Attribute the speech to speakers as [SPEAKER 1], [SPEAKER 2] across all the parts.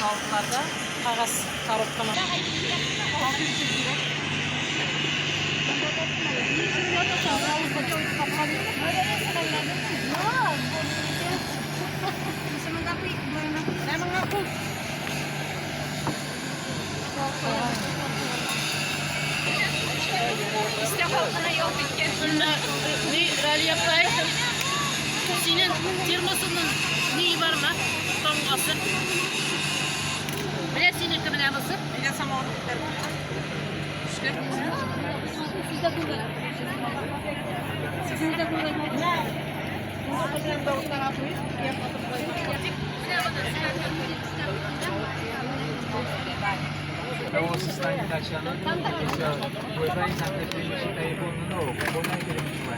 [SPEAKER 1] Altlarda kağıt karotkama. Senin firmasının neyi var mı? Tamamlasın. Bilesin kıbılaması. Bilesin onu. Siz de burada. Siz de burada.
[SPEAKER 2] Kalau sistem nasional bisa buat sampai di telepon itu, boleh kirim cuma.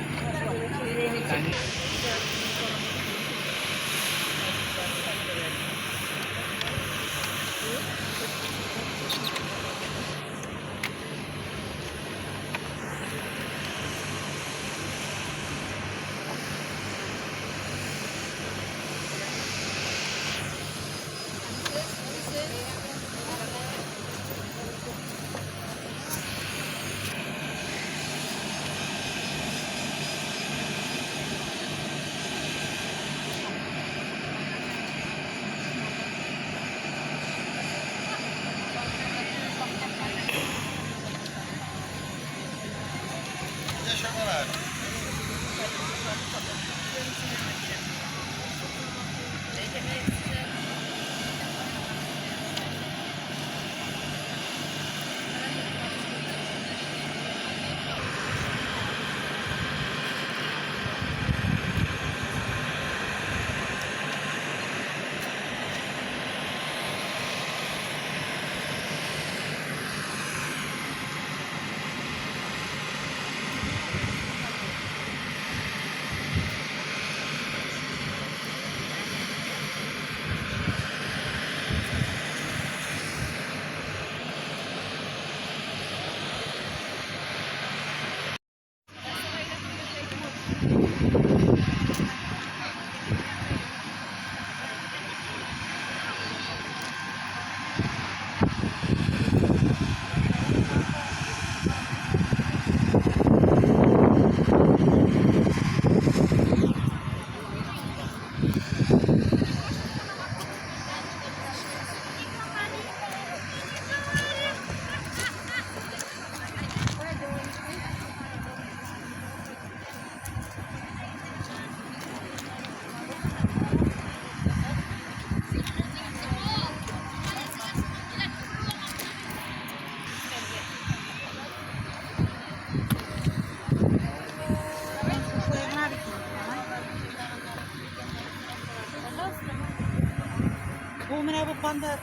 [SPEAKER 3] Bu mene bu panda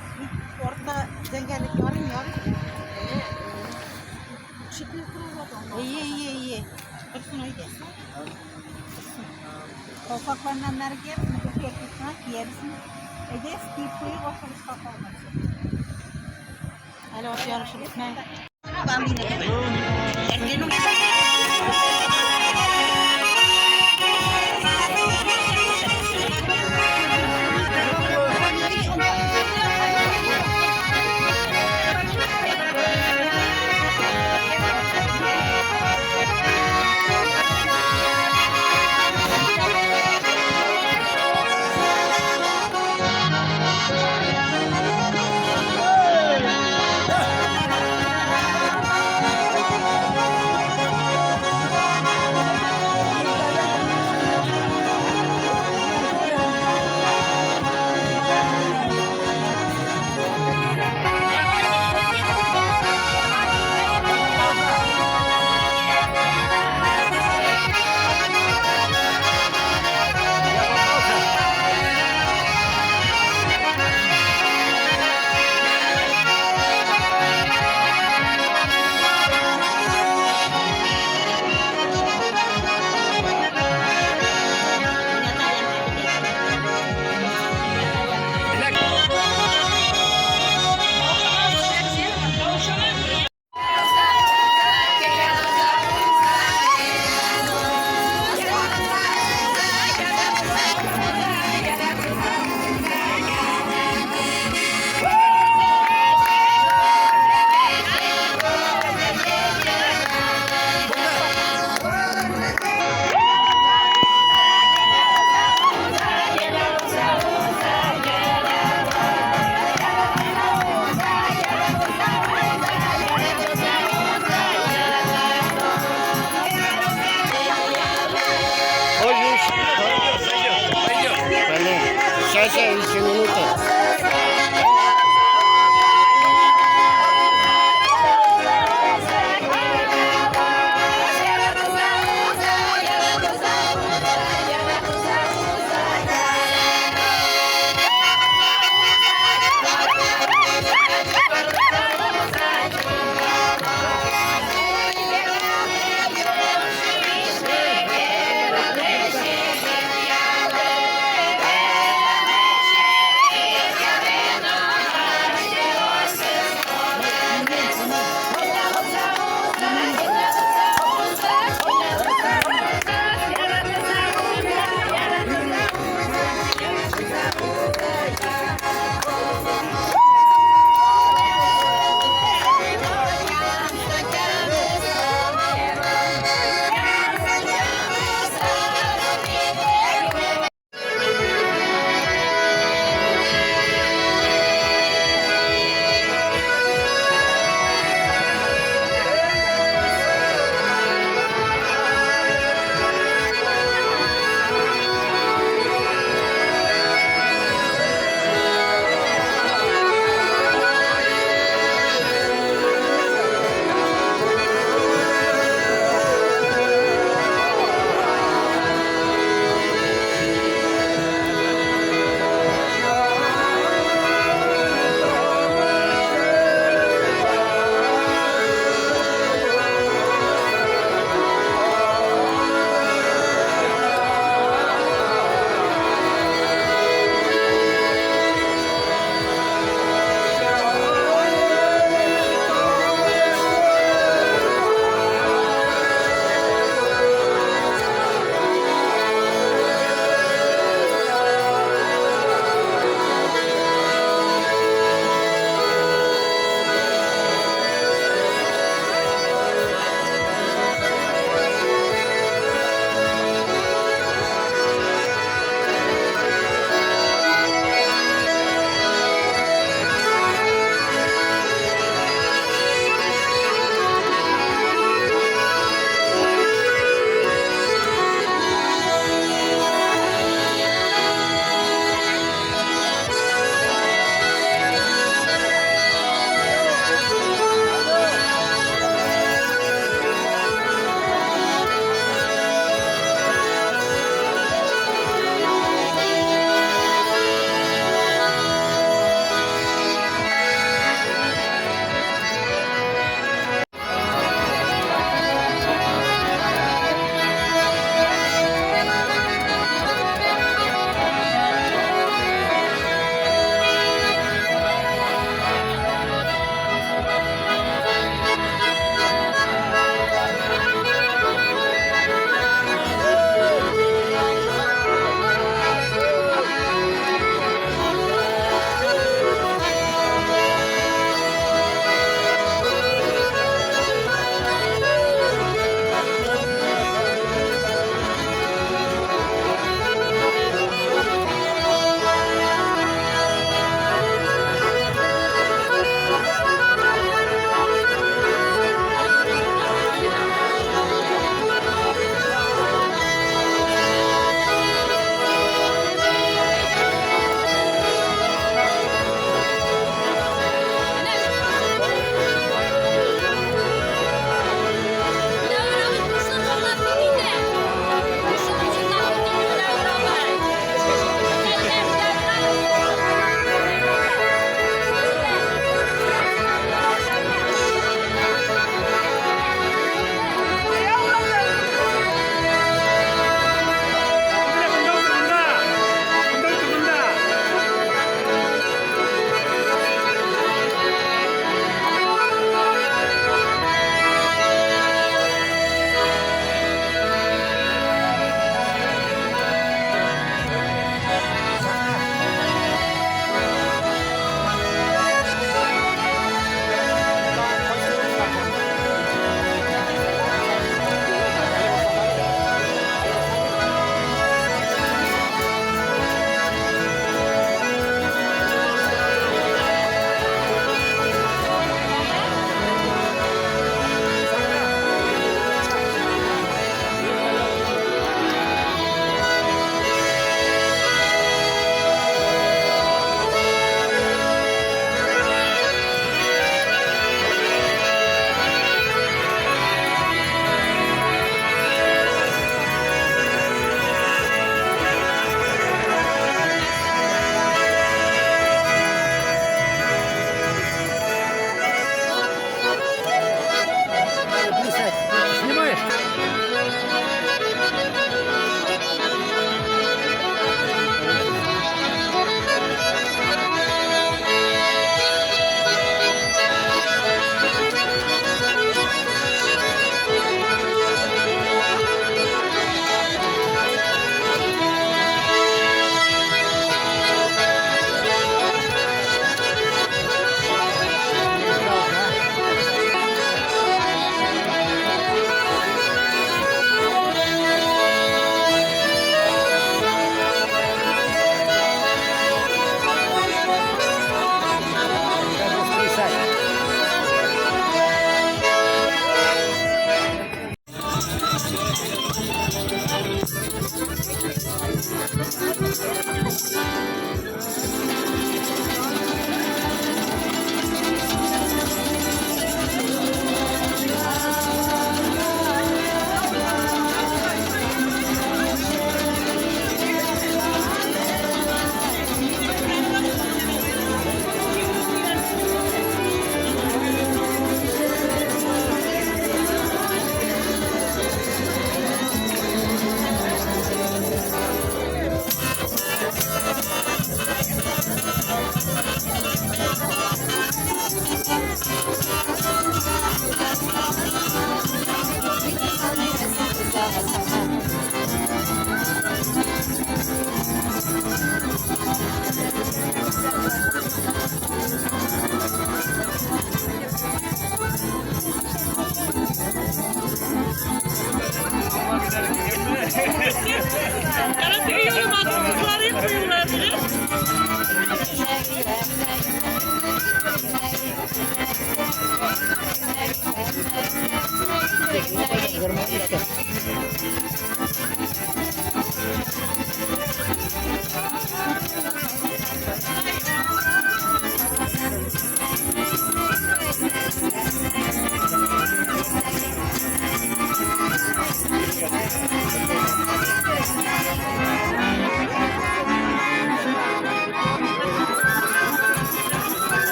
[SPEAKER 3] orta zenginlik var mı ya?
[SPEAKER 1] Çıkıyor kurulmadı.
[SPEAKER 3] İyi. Çıkırsın öyle. Sokaklarından beri gelirsin, bir keklik yersin. Ege stip koyu ortalık kalmaz. Alo, yarışırız ne? Ben yine.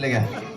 [SPEAKER 4] Lega.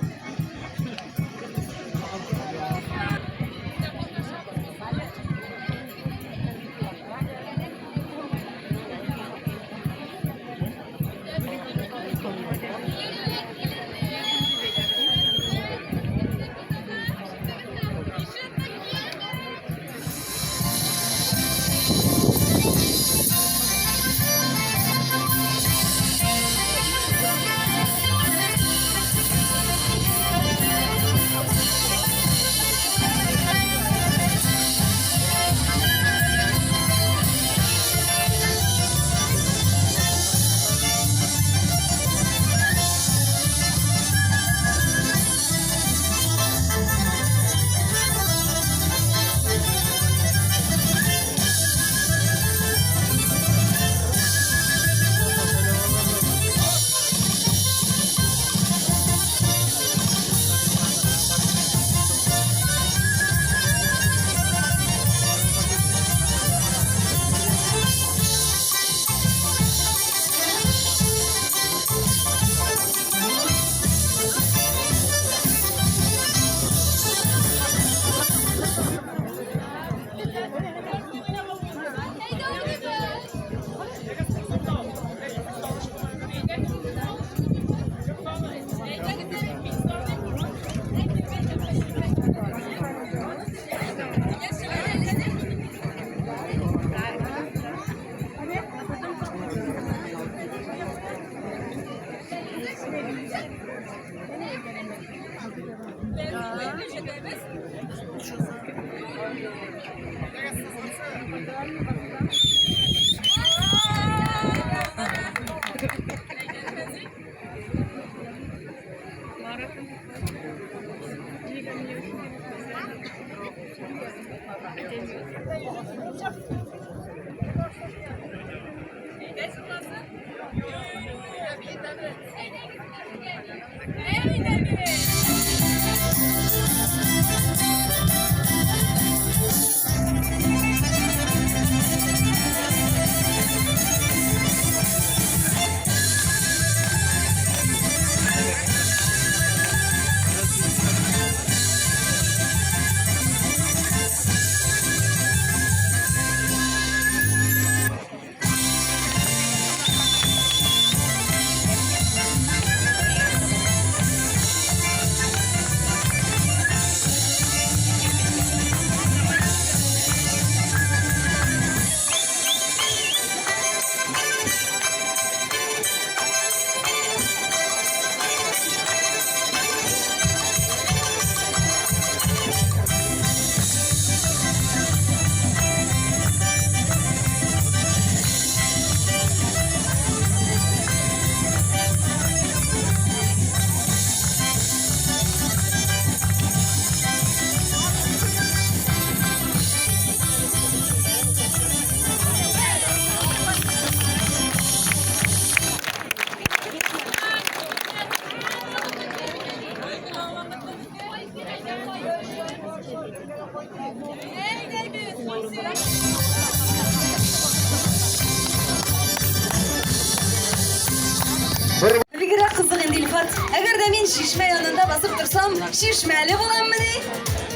[SPEAKER 4] ben şişme yanında basıp dursam şişmeli bulan mı değil?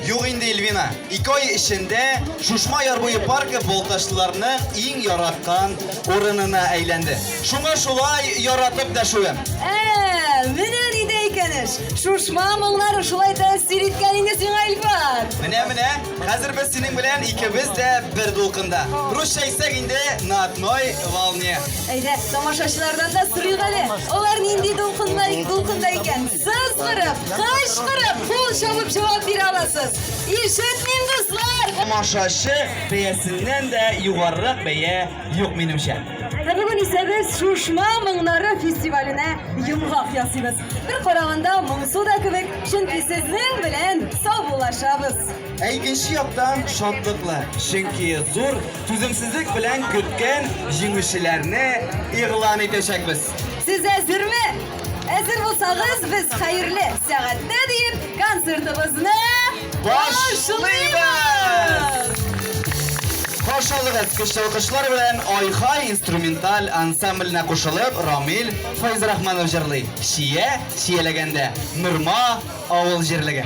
[SPEAKER 5] Yok indi Elvina. 2 ay içinde Şuşma Yarboyu Parkı Boltaşlılarını en yaratkan orununa eğlendi. Şuna şulay yaratıp da şuem.
[SPEAKER 4] Mene neydeykenir? Şuşma mınlar şulay tesir etkeninde sana Elfar.
[SPEAKER 5] Mine, hazır biz senin bilen ikimiz de bir dolkunda. Rusça isek indi natnoy valniye.
[SPEAKER 4] Eyde, tamaşaçılardan da sırıyor gali. Onlar nindi dolkundayken söz kırıp, kış kırıp, kul şalıp cevap bir alasız. İşitmeyim kızlar.
[SPEAKER 5] Tamaşaçı beyesinden de yuvarrak beye yok menimşe.
[SPEAKER 4] Bugün ise biz Şuşma Mınları Festivali'ne yumğaq yasıyız. Bir korağında Mınsuda kıvık, çünkü sizin bilen savunlaşabız.
[SPEAKER 5] Eyginşi yaptan şatlıkla. Çünkü zor tüzümsüzlük bilen kütken jingişlerini ilan edecekmiz.
[SPEAKER 4] Siz hazır mı? Hazır bulsanız biz hayırlı saatte deyip konsertimizni başlayız.
[SPEAKER 5] Koşalığız kışçılıkışlar bilen Ayhay instrumental ansambline koşulup Ramil Faiz Rahmanov jirli. Şiyelegende Nurma Avul jirlige.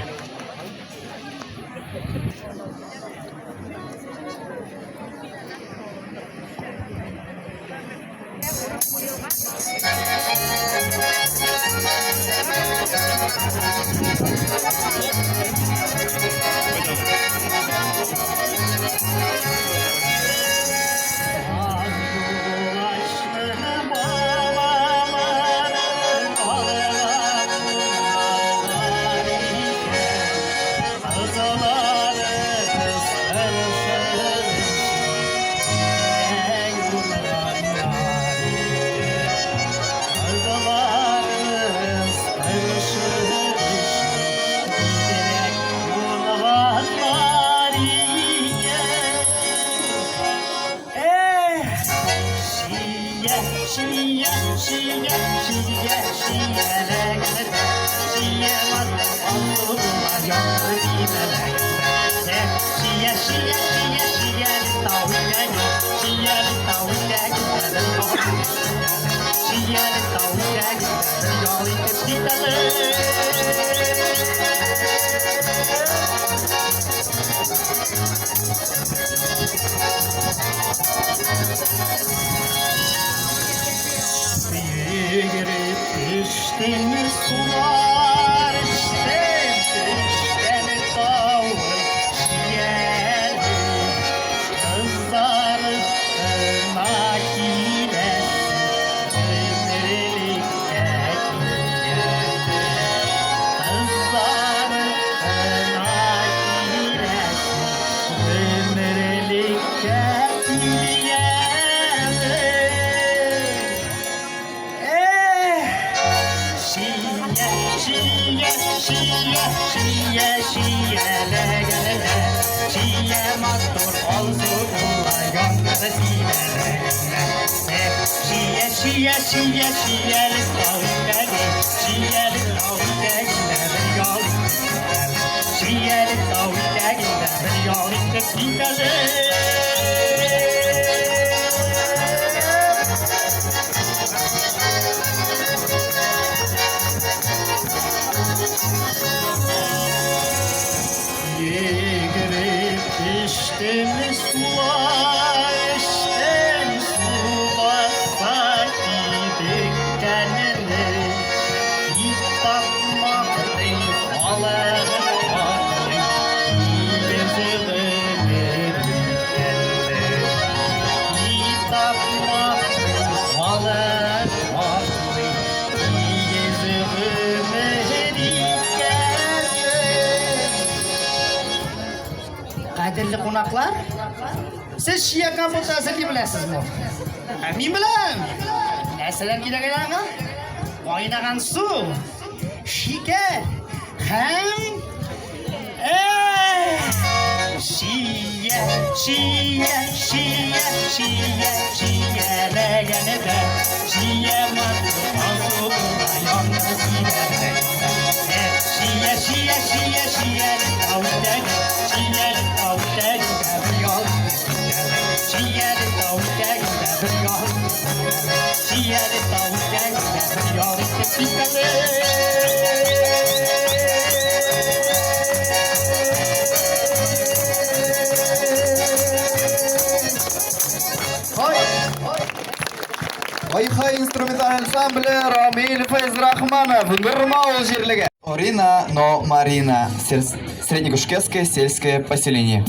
[SPEAKER 6] Qadirli qonaqlar, siz Şia kompozitorni bilasizmi? Men bilan. Narsalar kerak-a? Qaynagan suv, shikar, ham laganida Şia mazlum Şia
[SPEAKER 5] Ай-хай инструменталь ансамблі Рамиль Файзрахманов, Нырмау жерлігі. Орина, но Марина. Среднегушкетское сельское поселение.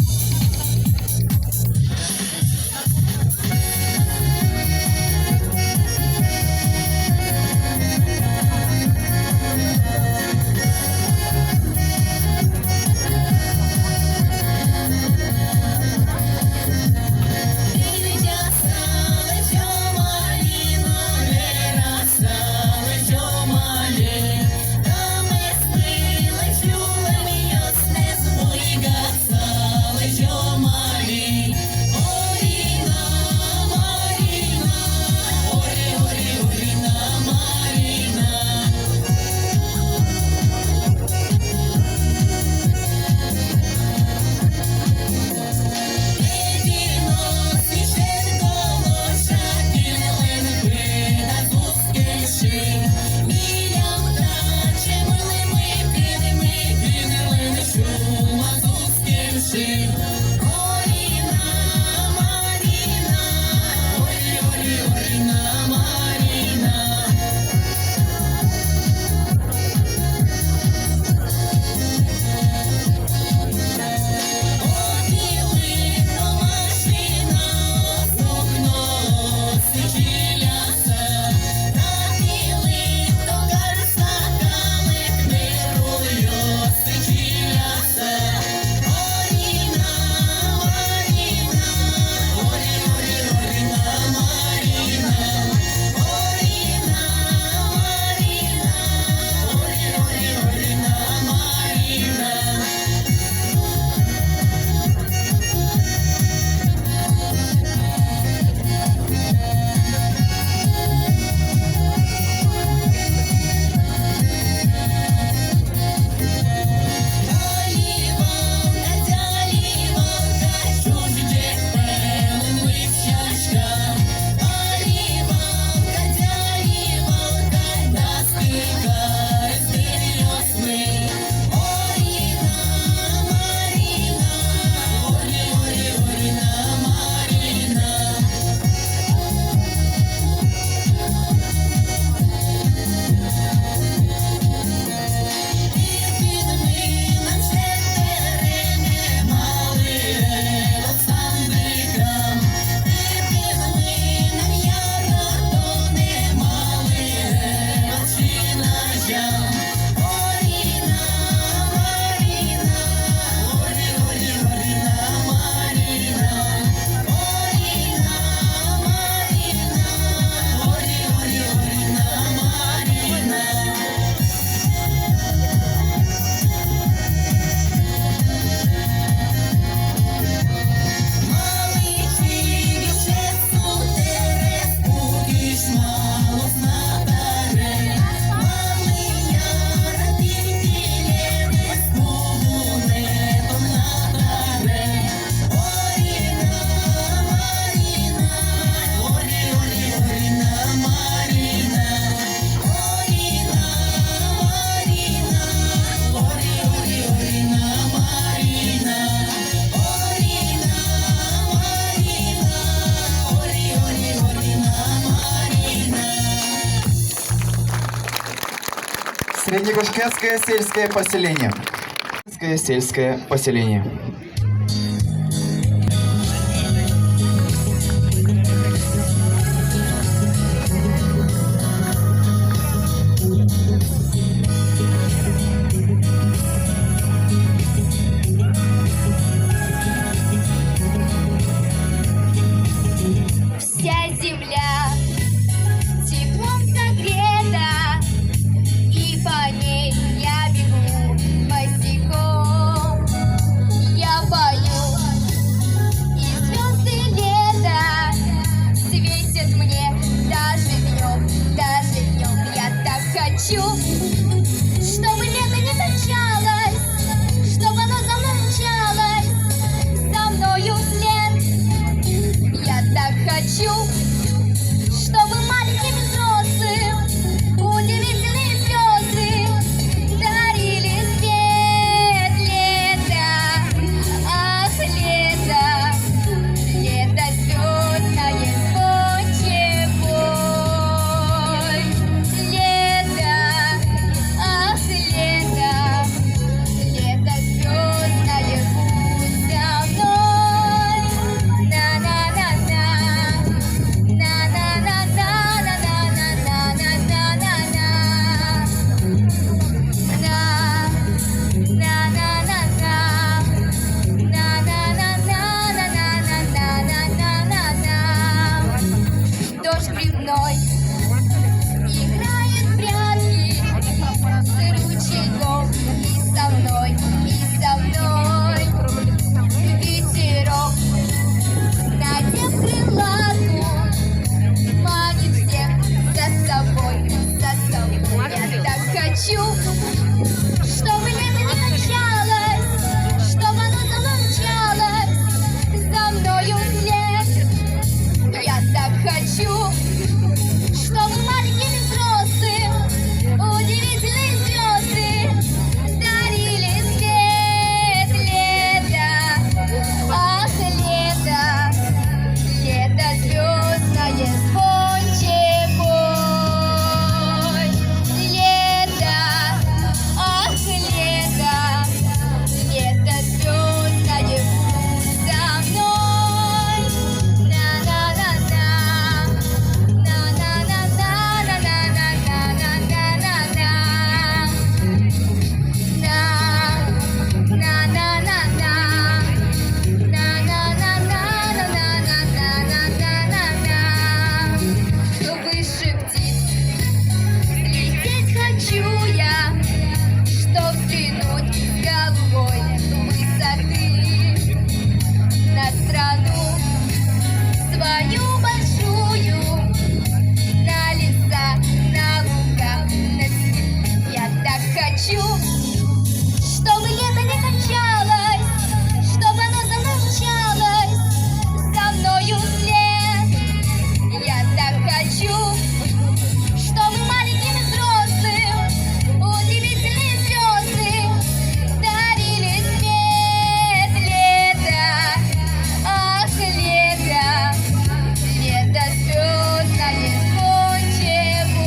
[SPEAKER 5] Среднегушкетское сельское поселение. Сельское поселение.
[SPEAKER 7] Вся земля теплом согрета, и по ней я бегу босиком. Я пою, и звезды лета светят мне даже днем. Я так хочу, чтобы лето не кончалось, чтобы оно за мной мчалось, за мною вслед. Я так хочу, чтобы маленьким и взрослым удивительные звезды дарили свет лета. Ах, лето, лето звездное звонче хочу, чтобы лето не кончалось, чтобы оно замолчалось за мною вслед. Я так хочу, чтобы маленьким и взрослым удивительные звезды дарили свет. Лето, ах, лето, лето звездное с кончикой. Лето, ах, лето, лето звездное со мной. На-на-на-на, на-на-на-на-на-на-на-на-на-на-на. Выше птиц лететь хочу я, чтоб взглянуть с головой высоты на страну свою большую, на леса, на луга, на степь. Я так хочу, чтобы лето не кончалось, чтобы оно замолчалось за мною вслед. Я так хочу, чтобы маленьким и взрослым удивительные звезды дарили свет. Лето, ах, лето, лето звездное с кончикой.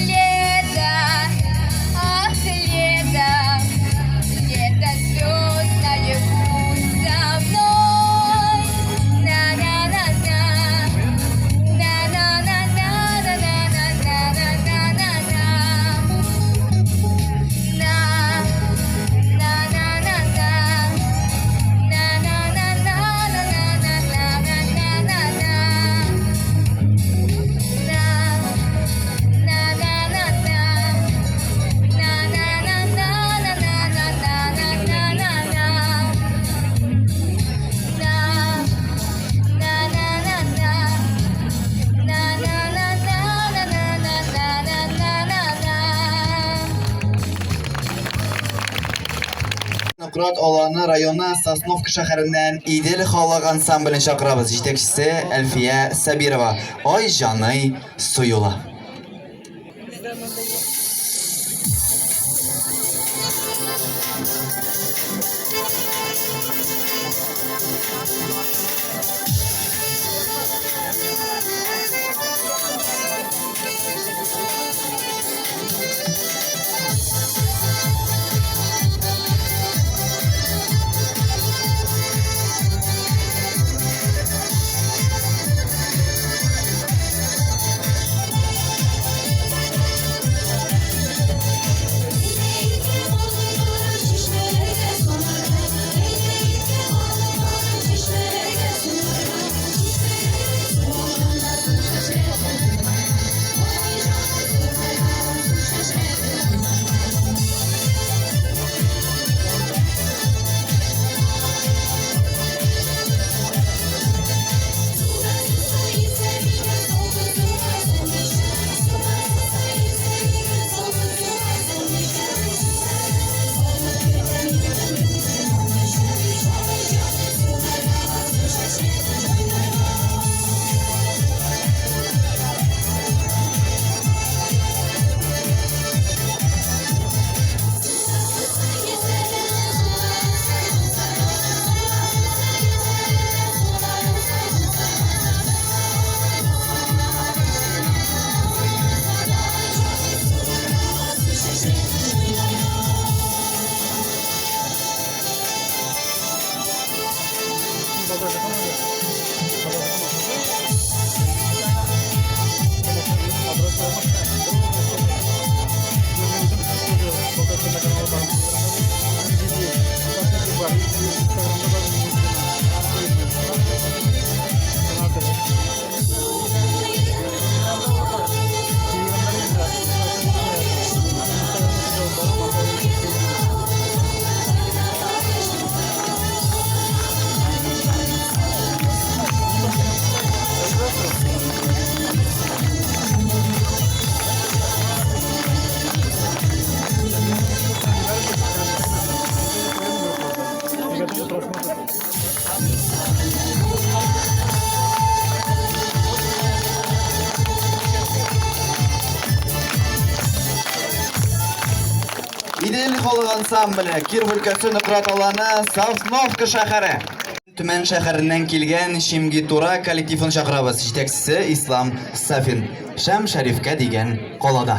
[SPEAKER 7] Лето, ах, лето, лето звездное пусть со мной. На-на-на-на, на-на-на-на-на-на-на-на-на-на-на.
[SPEAKER 5] Demokrat Olani rayonu Sosnovka şəhərindən İdil Xalq ansamblini çağırırıq. Жетекçisi Elfiye Sabirova. Ay canı suyula. Идел халык ансамбле Киров өлкәсе Нократ аланы Сосновка шәһәре. Төмән шәһәреннән килгән Шимги Тура коллективын чакырабыз. Җитәкчесе Ислам Сафин. Шәм Шәрифкә дигән калада.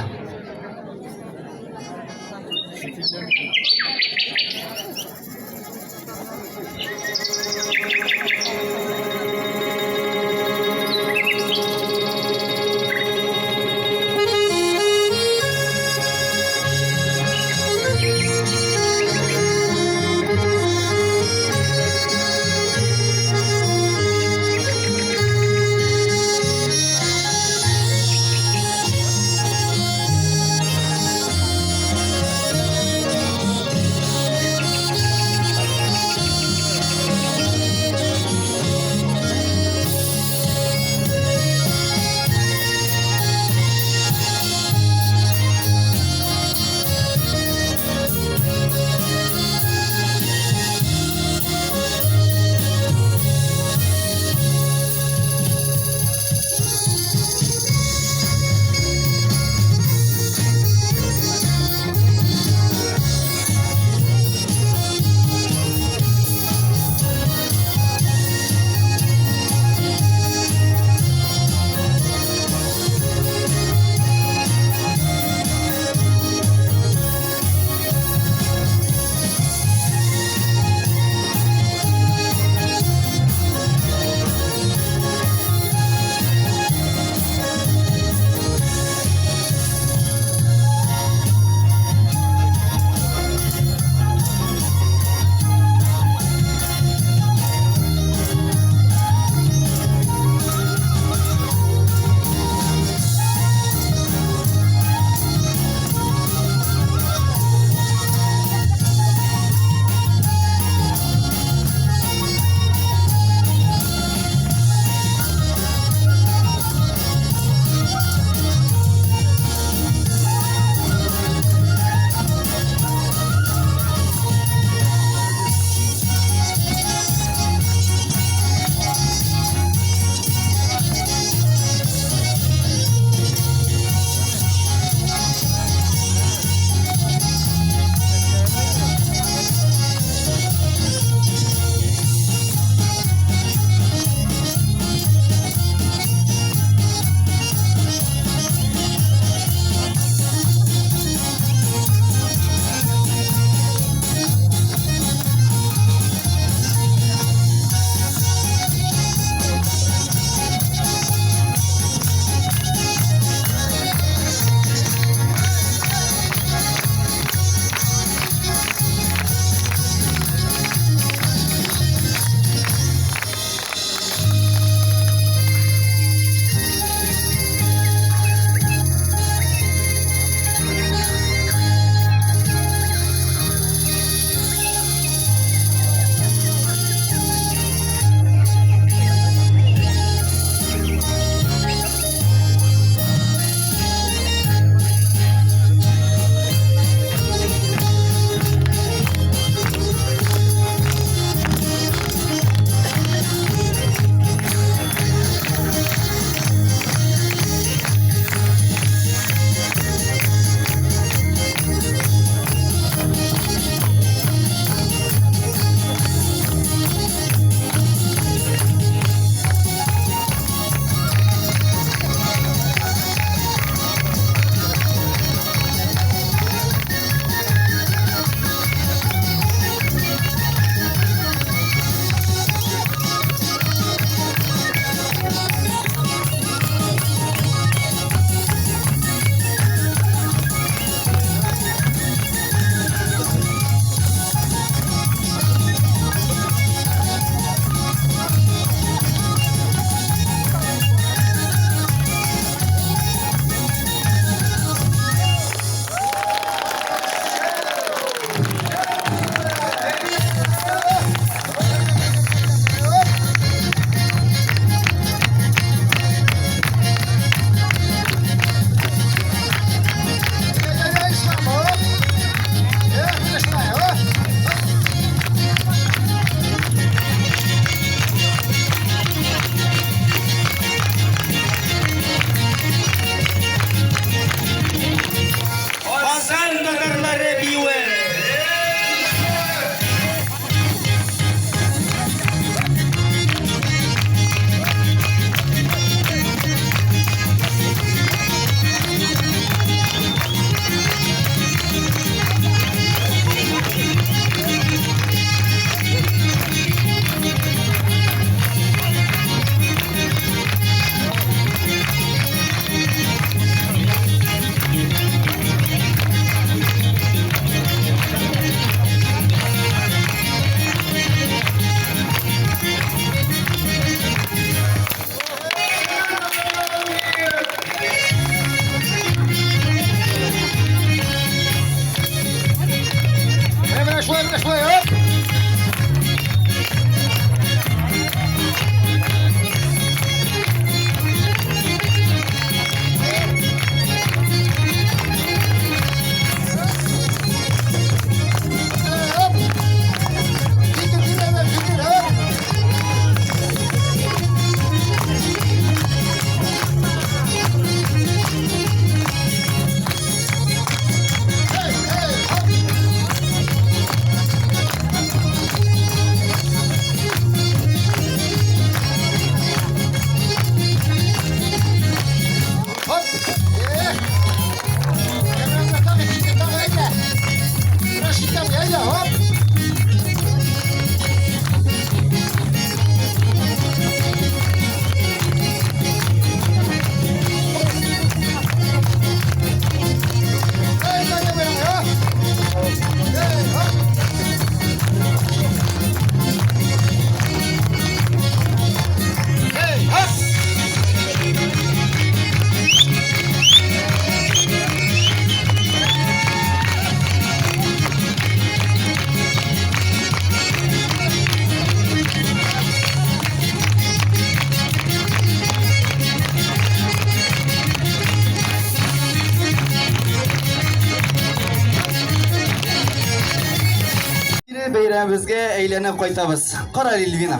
[SPEAKER 5] бәйрәмебезгә әйләнеп кайтабыз. Кара Эльвина.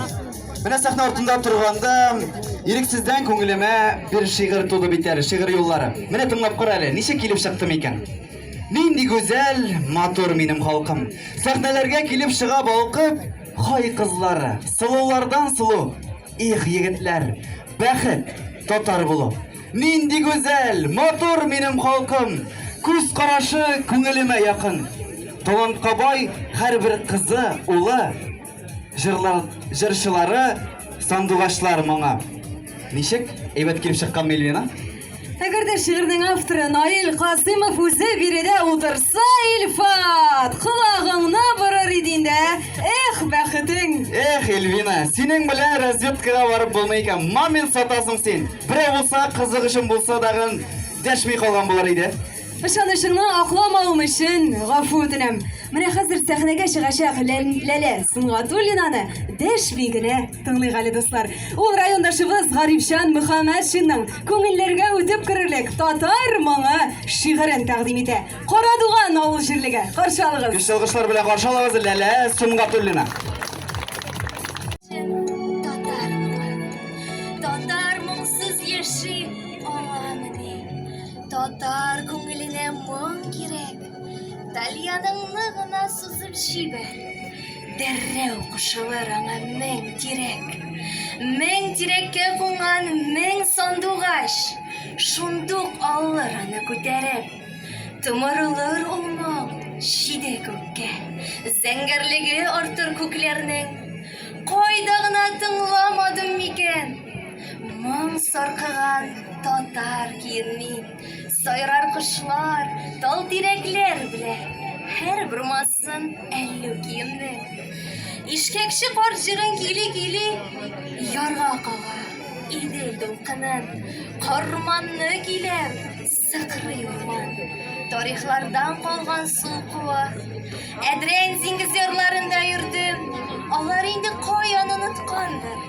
[SPEAKER 5] Менә сәхнә артында торганда, ирексездән күңелемә бер шигырь туды бит әле, шигырь юллары. Менә тыңлап кара әле, ничек килеп чыктым икән. Нинди гүзәл, матур минем халкым. Сәхнәләргә килеп чыга балкып, хай кызлары, сылулардан сылу. Их, егетләр, бәхет, татар булу. Нинди гүзәл, матур минем халкым. Күз карашы күңелемә якын. Талантка бай һәрбер кызы, улы, җырчылары, сандугачлар моңа. Ничек? Әйбәт килеп чыккан Эльвина?
[SPEAKER 4] Әгәр дә шигырьнең авторы Наил Касыймов үзе биредә утырса, Илфат, колагыңны борыр иде инде. Эх, бәхетең.
[SPEAKER 5] Эх, Эльвина, синең белән разведкага барып булмый икән. Мамин сатасың син. Берәү булса, кызыгышың булса дагы дәшми калган булыр иде.
[SPEAKER 4] Ышанышыңны акламавым өчен гафу үтенәм. Менә хәзер сәхнәгә чыгачак Ләлә Сынгатуллинаны дәшми генә тыңлыйк әле дуслар. Ул райондашыбыз Гарифшан Мөхәммәтшинның күңелләргә үтеп керерлек татар моңы шигырен тәкъдим итә. Карадуган авыл җирлеге. Каршы алыгыз.
[SPEAKER 5] Көч алгышлар белән каршы алабыз Ләлә Сынгатуллина.
[SPEAKER 7] Татар моңсыз яши аламыни. Татар күңеленә моң кирәк. Таляныңны гына сузып җибәр. Дәррәү кушылыр аңа мең тирәк. Мең тирәккә кунган мең сандугач. Шундук алыр аны күтәреп. Тымырылыр ул моң шиде күккә. Зәңгәрлеге артыр күкләрнең. Кайда гына тыңламадым микән? Моң саркыган татар киенми. Сайрар кышлар, тал тирәкләр белә. Һәр бурмасын әллү киемне. Ишкәкче кар җырын кили-кили, ярга кага. Идел дулкынын, карманны киләп, сыкрый урман. Тарихлардан калган сулкуа. Әдрән диңгез ярларында йөрдем. Алар инде каян оныткандыр.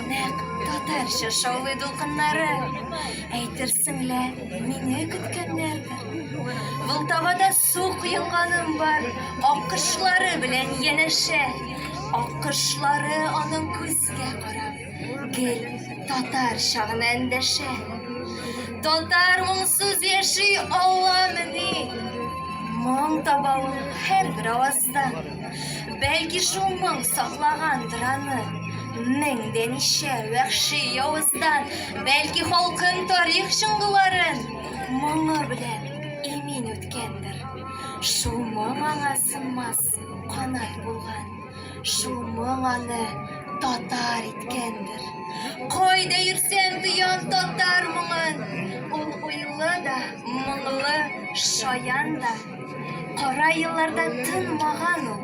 [SPEAKER 7] Нәк татарча шаулый дулкыннары. Әйтерсең лә мине көткәннәрдер. Вылтавада су коенганым бар. Аккышлары белән янәшә. Аккышлары аның күзгә карап. Гел татар чагына эндәшә. Татар моңсыз яши аламыни. Моң таба ул һәрбер авазда. Бәлки шул моң саклагандыр аны. Меңдән ничә вәхши явыздан. Бәлки халкын тарих чыңгыларын моңы белән имин үткәндер. Шул моң аңа сынмас канат булган. Шул моң аны татар иткәндер. Кайда йөрсәм тоян татар моңын. Ул уйлы да, моңлы, шаян да. Кара елларда тынмаган ул.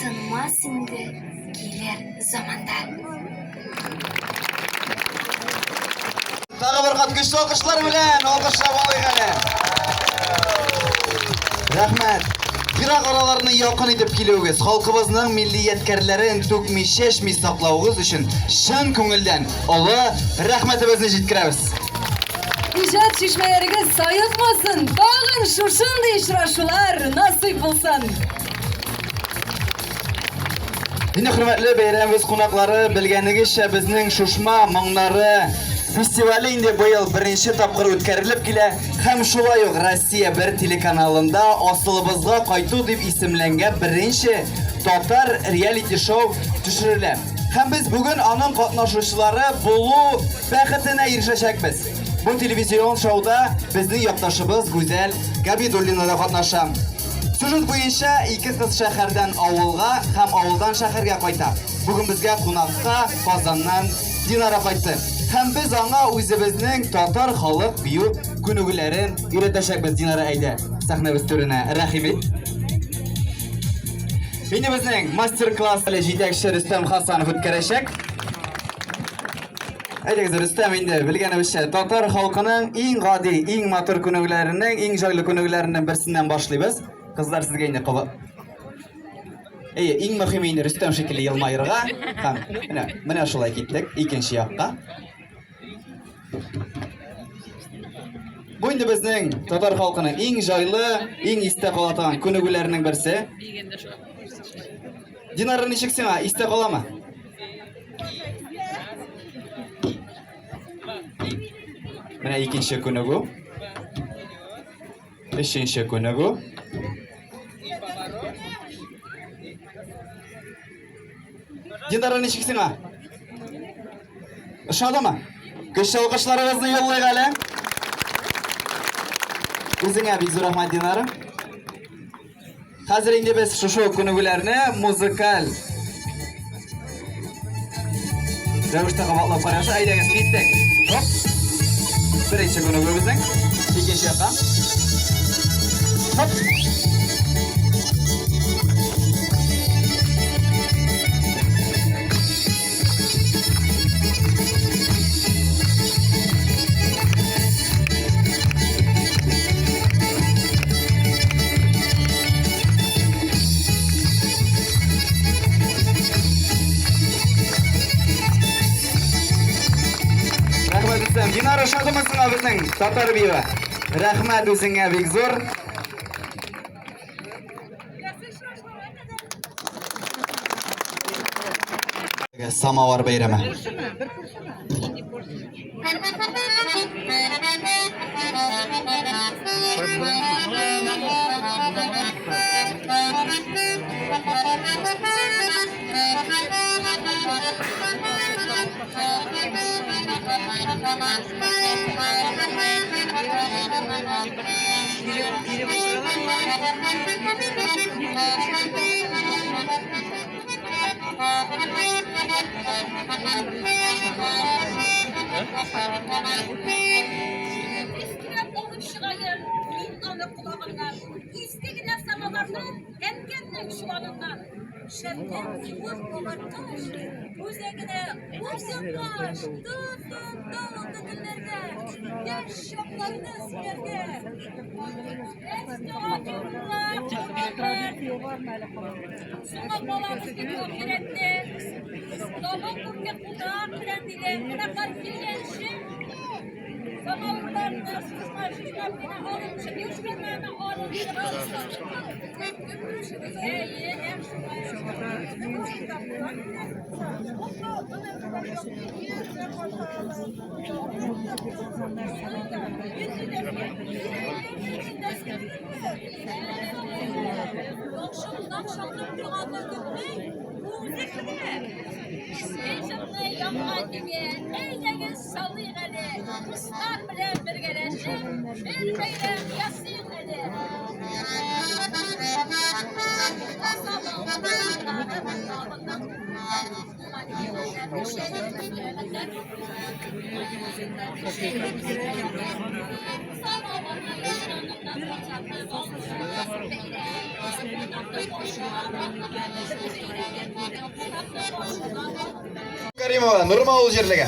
[SPEAKER 7] Тынмас инде килер заманда.
[SPEAKER 5] Тагы бер кат көчле алкышлар белән алкышлап алыйк әле. Рәхмәт. Ерак араларны якын итеп килүегез, халкыбызның милли ядкәрләрен түкми, чәчми саклауыгыз өчен чын күңелдән олы рәхмәтебезне җиткерәбез.
[SPEAKER 4] Иҗат чишмәләрегез саекмасын. Тагын шушындый очрашулар насыйп булсын.
[SPEAKER 5] Инде хөрмәтле бәйрәмебез кунаклары, белгәнегезчә безнең Шушма моңнары фестивале инде быел беренче тапкыр үткәрелеп килә һәм шулай ук Россия бер телеканалында асылыбызга кайту дип исемләнгән беренче татар реалити шоу төшерелә. Һәм без бүген аның катнашучылары булу бәхетенә ирешәчәкбез. Бу телевизион шоуда безнең якташыбыз Гүзәл Габидуллина да катнаша. Сюжет буенча ике кыз шәһәрдән авылга һәм авылдан шәһәргә кайта. Бүген безгә кунакка Казаннан Динара кайтты. Һәм без аңа үзебезнең татар халык бию күнегүләрен өйрәтәчәкбез. Динара, әйдә, сәхнәбез түренә рәхим ит. Инде безнең мастер-класс җитәкче Рөстәм Хасанов үткәрәчәк. Әйдәгез, Рөстәм, инде белгәнебезчә татар халкының иң гади, иң матур күнегүләренең, иң җайлы күнегүләреннән берсеннән башлыйбыз. Кызлар, сезгә инде кабат. Иң мөһиме инде Рөстәм шикелле елмайырга. Һәм менә шулай киттек икенче якка. Бу инде безнең татар халкының иң җайлы, иң истә кала торган күнегүләренең берсе. Dinara nechik sing'a? Iste qolama. Mana ikkinchi kuni bu. Beshinchi kuni bu. Dinara nechik sing'a? Ishonadimi? Kuchli olqishlaringizni yo'llaylik hali. O'zingga bek zo'r rahmat Dinara. Hozir endi biz shu kunularni muzikal ravishda qamoqlab qarashni aydaga ketdik. Hop. Birinchi kunu bizning, ikkinchi yoqqa. Hop. Dinara shodimizni bizning Tatar biva. Rahmat o'zingga bek zo'r. Samovar bayrami.
[SPEAKER 1] Eskilep olup şıgayır, min anı kulağından, istegine samalardan, emgenle şuanından. Şemden kibur olartaş, özegine uzunlaş, dağıldı dillerde, yaş şoklarını silerge. Estağfirullah, Suna balamız gidiyor kiretle, Doğum kurke kulağın bilen dile, bırakar fiilenşi. Samalarına sızlar şişlerine alınmışı, güçlerine alınmışı.
[SPEAKER 5] Karimova, Nurmaul yerligi.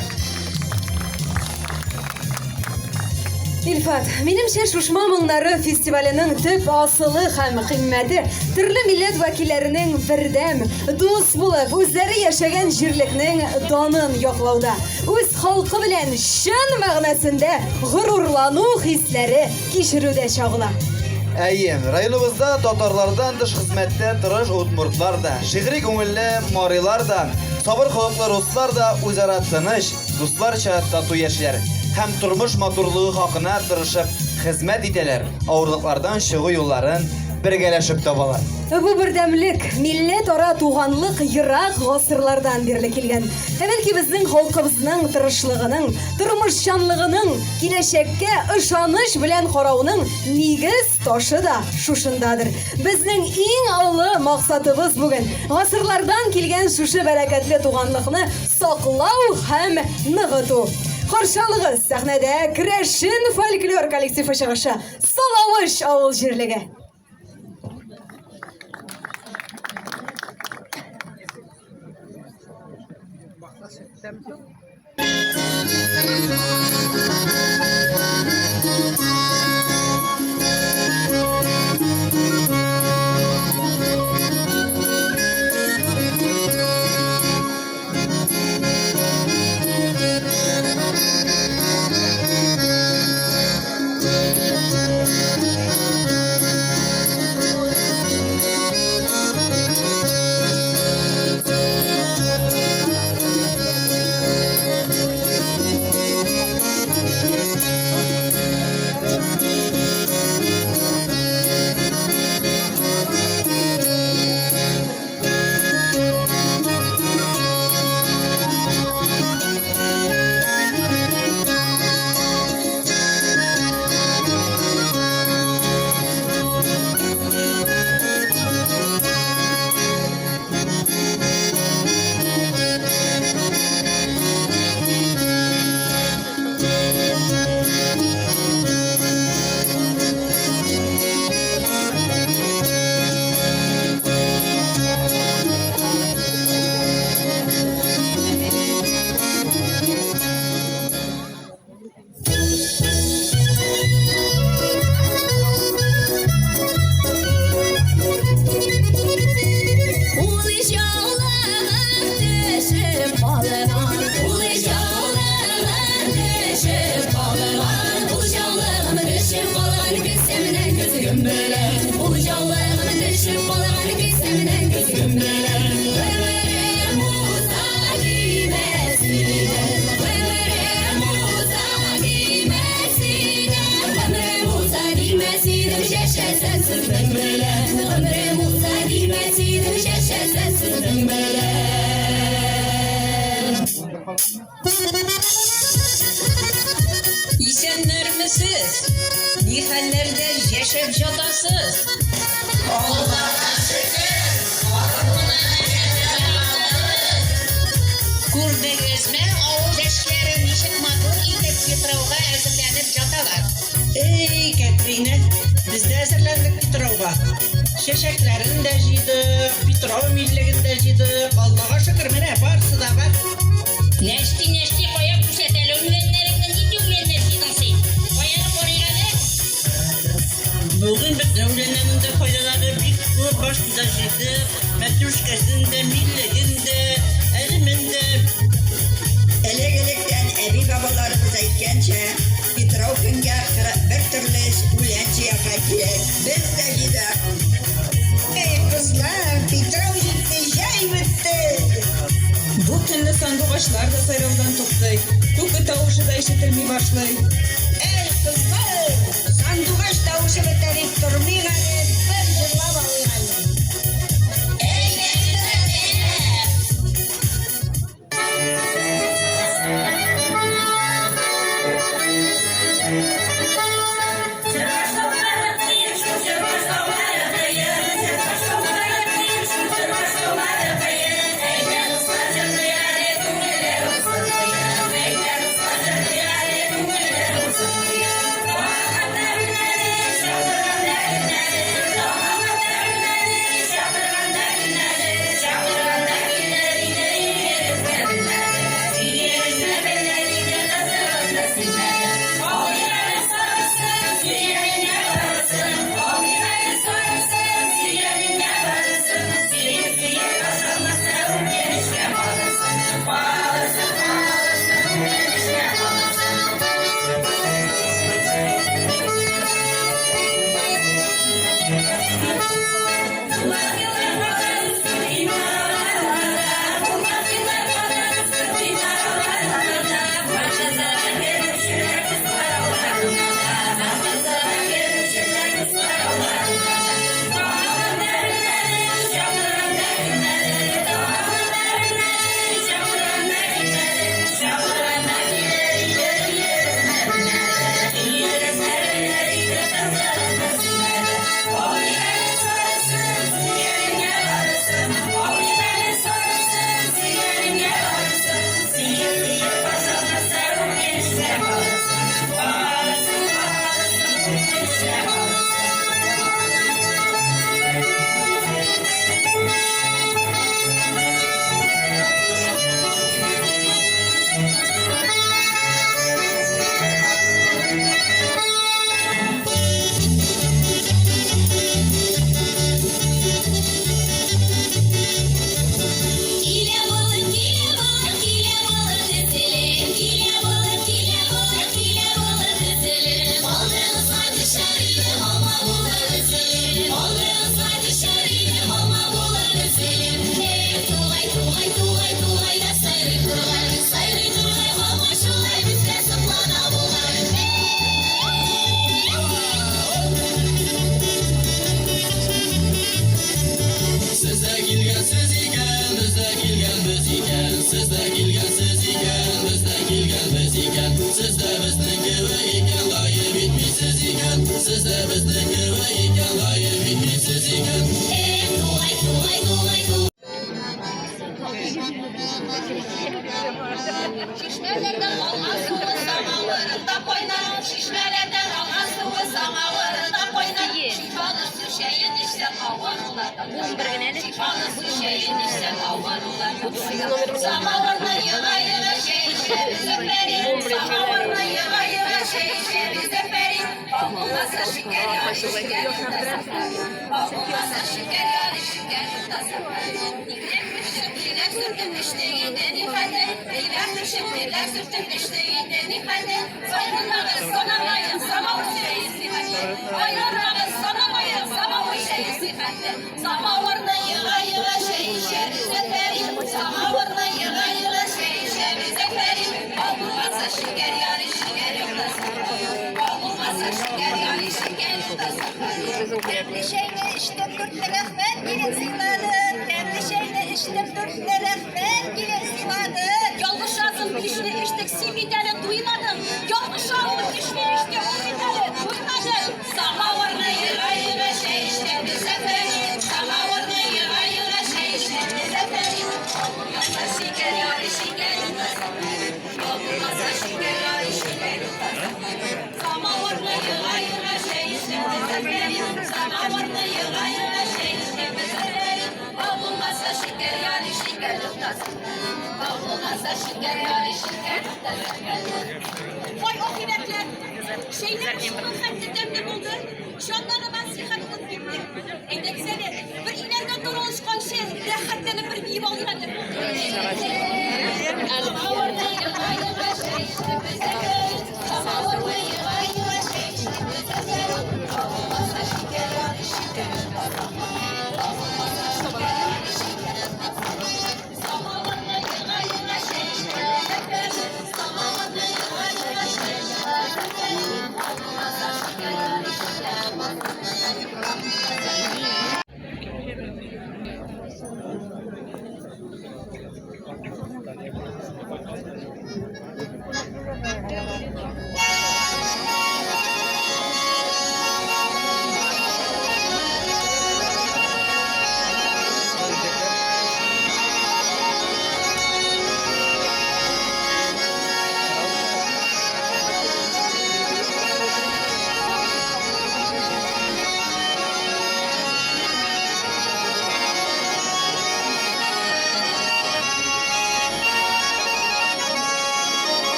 [SPEAKER 4] Ilfat, menimcha Shushma Mung'lari festivalining tub asili ham qimmati turli millat vakillarining birdam do'st bo'lib o'zlari yashagan yerlikning donin yoqlovda o'z xalqi bilan shin ma'nosida g'ururlanuv hislari kechiruvda chog'la.
[SPEAKER 5] Ayem, rayonimizda Tatarlardan dış xizmatda turish o'tmurtlar da, shig'ri ko'ngilli morilar da, sabr xalqlar ruslar da o'zaro tinish, do'stlarcha tatu yashar. Hem turmuş motorluğu haqına tırışıp xizmat eteler. Ağırlıklardan çıgı yolların birgeleşip tabalar.
[SPEAKER 4] Bu birdamlik millet ora tuğanlık yırak asırlardan beri kelgan. Belki bizning xalqimizning tirishligining, turmushchanligining, kelajakka ishonish bilan qarovning negiz toshi da shushindadir. Bizning eng a'lo maqsadimiz bugun asrlardan kelgan shusha barakatli tuğanlikni saqlaw ham nig'ituv. Qarşılığız sahnede Kreşin folklor kollektifi çıkışı Salavuş avul jirligi.
[SPEAKER 7] değmesiydim, yaşasın sızdım böyle. Ömrüm uza değmesiydim, yaşasın sızdım böyle.
[SPEAKER 8] İşenlermisiz, nihallerde yaşayıp jatasız. Allah'a şükür, Kurdek esme, oğul leşkleri nişik matur İlek Petrov'a hazırlanıp jatalar. Ey Katrina, biz de hazırlandık Petrov'a. Şeşeklerin de jiydik, Petrov milleğin de jiydik. Allah'a şükür mene barsı da var.
[SPEAKER 1] Neşti koyup kuşetel ünlülerimden ciddi ünlüler gidiyorsun. Koyanı koruyadı.
[SPEAKER 8] Bugün biz ünlülerinde faydaları bir bu baş güzel Matruşkasında, milleğinde, eliminde.
[SPEAKER 9] Elegelikten evi babalarımız aytkençe Petrov künge bir türlü ulençi yakaydı. Biz de gidelim. Ey kızlar, Petrov gitti, şey bitti.
[SPEAKER 8] Bu tünde sandıqaşlar da sarıldan toktay. Tuku tavuşu da işitilmeye başlay.
[SPEAKER 9] Ey kızlar, sandıgaç tavuşu bitirip durmayın. Bir cırlap alayım.
[SPEAKER 7] Ey
[SPEAKER 1] Şişmelerden alan sıvı samavarında koynar. Şişmelerden alan sıvı samavarında koynar. Şifalı su şeyin işte havarularda koynar. Şifalı su şeyin işte havarularda koynar. Samavarına yıra yıra şey işleri zöperi. Samavarına yıra yıra şey işleri zöperi. Olmazsa şeker yarı şeker olmazsa şeker yarı şeker Dilek sürtüm işte yine nifade. Dilek sürtüm işte yine nifade. Sayınları sanamayın sama o şeyi sifate. Sayınları sanamayın sama o şeyi sifate. Samavarına yıra yıra şey işeri zeperi. Samavarına yıra yıra şey işeri zeperi. Olmazsa şeker yarı şeker yok da olmazsa şeker yarı şeker yok da Temli şeyle iştem dörtlere ben gelin sivadı. Temli şeyle iştem dörtlere ben gelin sivadı. Yolmuş ağzım düştü içtik simideri duymadım. Yolmuş ağzım düştü işte o mideri duymadım. Samavarına yıra yıra şey işte bize ferin. Samavarına yıra yıra şey işte bize ferin. Olmazsa şeker yari şeker. Olmazsa şeker yari şeker. Samavarına yıra yıra şey işte bize ferin. Samavarına yıra yıra şey işte bize ferin. Olmazsa şeker yari şeker. Olmazsa şeker yari şeker. Vay o kibetler. Şeyler şunun haddeden ne buldu? Şanları ben sihat kutbimdi. Edek seni bir ilerden doğru oluşkan şey. Rahatlanıp bir gibi olmadı. Samavarına yıra yıra şey işte bize ferin. Samavarına yıra yıra şey işte bize ferin. Olmazsa şeker yari şeker. Olmazsa şeker yari şeker. Samavarına yıra yıra şey işte bize ferin. Samavarına yıra yıra şey işte bize ferin. Olmazsa şeker yari şeker.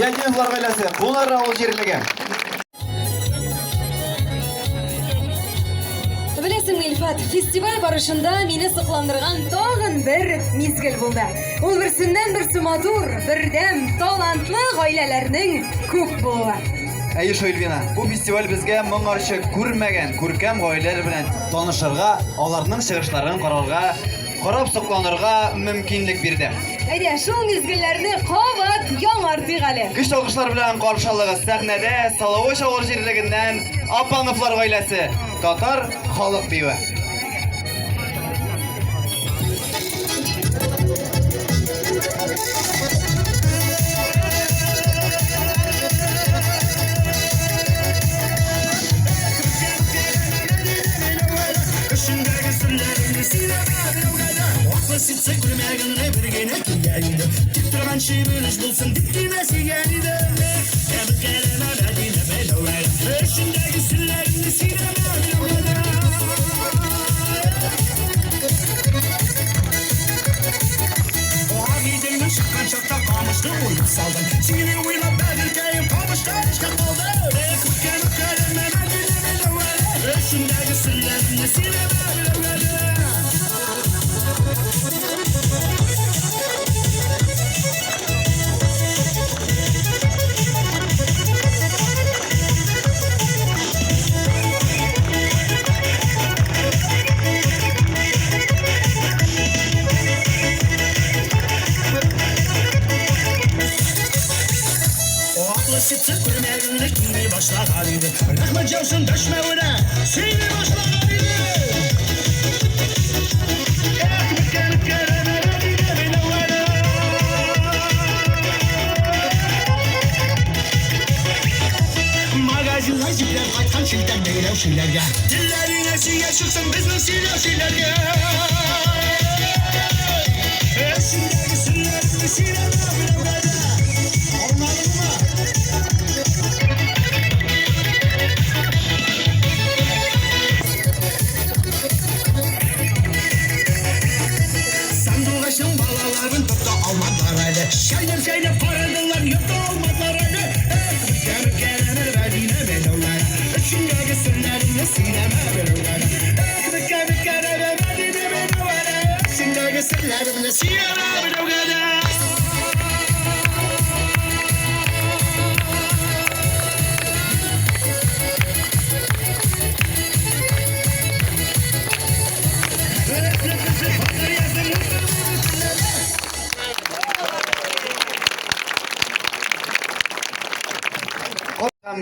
[SPEAKER 5] Сиятиновлар гаиләсе, Кулар авыл җирлеге.
[SPEAKER 4] Беләсең, Илфат, фестиваль барышында мине сокландырган тагын бер мизгел булды. Ул берсеннән-берсе матур, бердәм, талантлы гаиләләрнең күп булуы.
[SPEAKER 5] Әйе Шойлвина, бу фестиваль безгә моңарчы күрмәгән күркәм гаиләләр белән танышырга, аларның чыгышларын карарга, карап сокланырга мөмкинлек бирде.
[SPEAKER 4] Әйдә, шул мизгелләрне кабат яңартыйк әле.
[SPEAKER 5] Көч алкышлар белән каршы алыгыз сәхнәдә Салавыч авыл җирлегеннән Апановлар гаиләсе, татар халык биюе.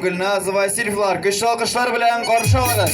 [SPEAKER 5] Gülnaz Vasilyevlar, güçlü alkışlar bilen karşı alınız.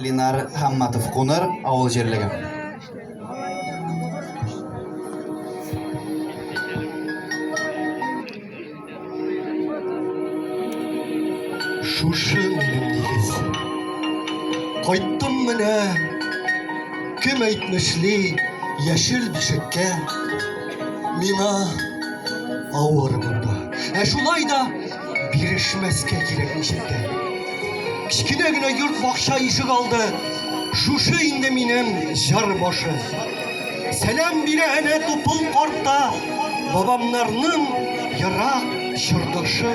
[SPEAKER 5] Линар Хамматов Кунар, ауыл жерлігі.
[SPEAKER 10] Шушы минем нигез. Кайттым менә кем әйтмешли яшел бишеккә. Миңа авыр монда. Шулай да бирешмәскә кирәк ничеккә. Кичкенә генә йорт бакча ишек алды. Шушы инде минем җар башы. Сәлам бирә әнә тупыл картта. Бабамнарның ерак чордашы.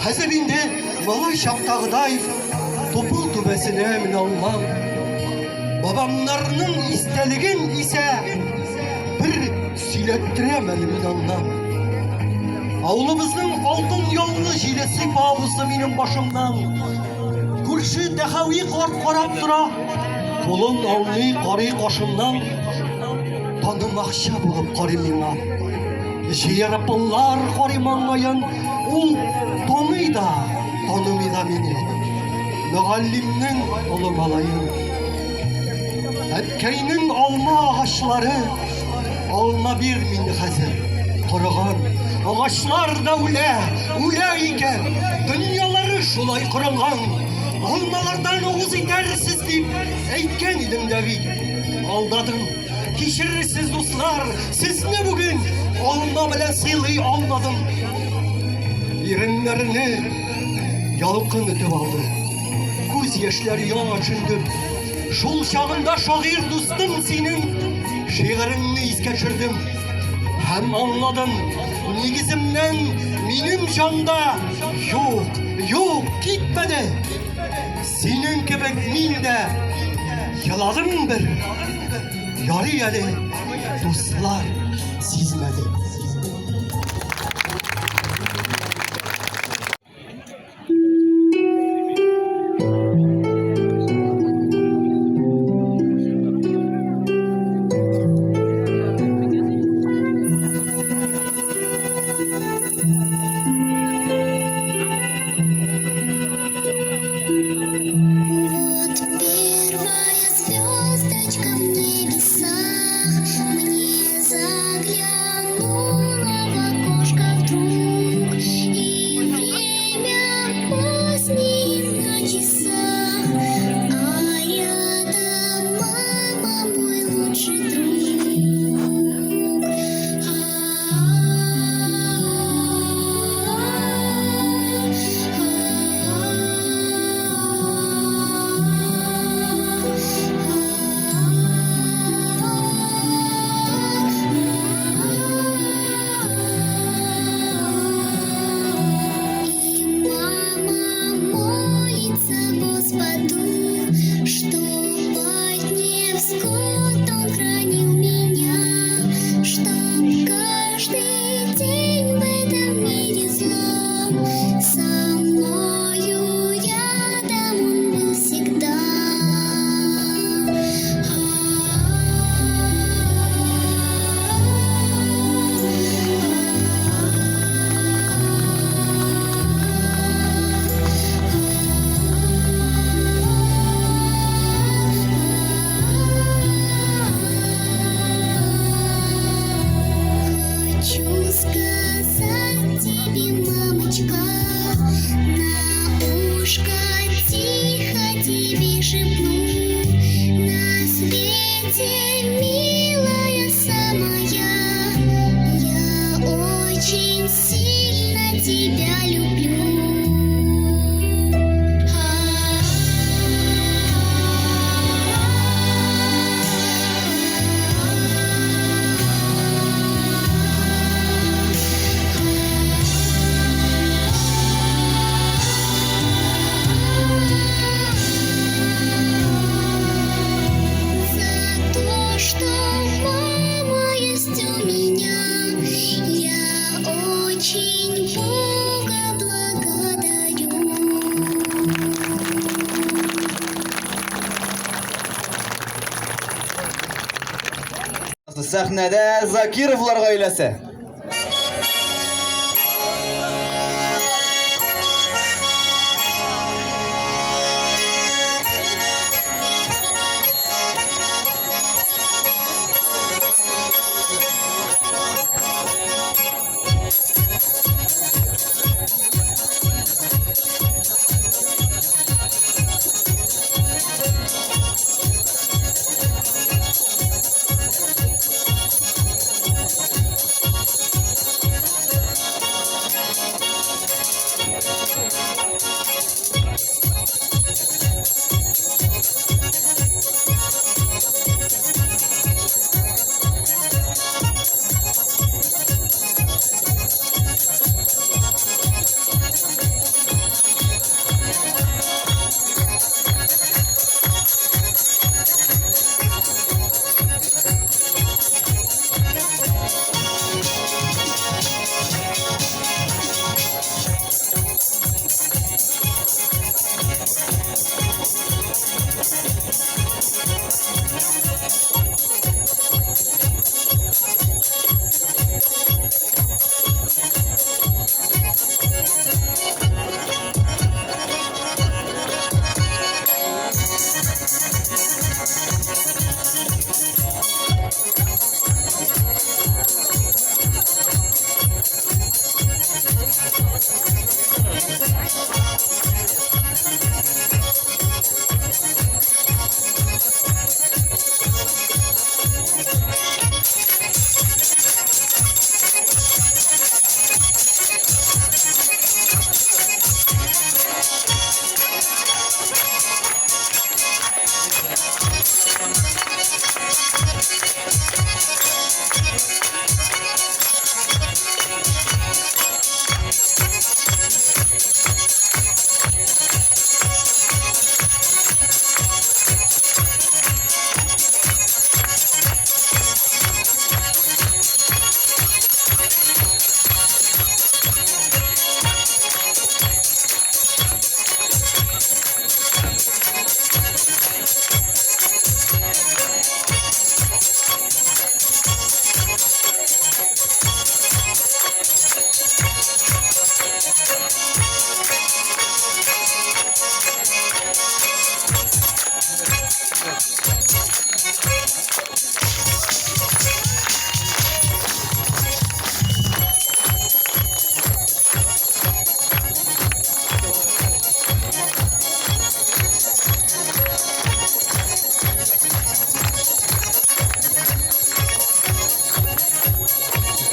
[SPEAKER 10] Хәзер инде малай чактагыдай тупыл түбәсенә мин алмам. Бабамнарның истәлеген исә бер сөйләттерәмен мин аннан. Авылыбызның алтын яллы җилесе бабысы минем башымнан. Күрше Тәхәви карт карап тора. Кулын алмый карый кашымнан. Танымакчы булып карый миңа. Җыерыпылар карый маңгаен. Ул таный да, танымый да мине. Мөгаллимнең улы малайын. Әткәйнең алма агачлары. Алма бир мине хәзер. Торган агачлар да үлә икән. Дөньялары шулай корылган. Алмалардан угыз итәрсез дип әйткән идем дә бит. Алдадым. Кичерерсез дуслар, сезне бүген алма белән сыйлый алмадым. Иреннәрне ялкын үтеп алды. Күз яшьләре яңа төшендем. Шул чагында шагыйрь дустым синең шигыреңне искә төшердем. Һәм аңладым, нигеземнән минем җанда юк китмәде. Синең кебек мин дә яладым бер. Ярый әле дуслар сизмәде.
[SPEAKER 5] sahnede Zakirovlar ailesi.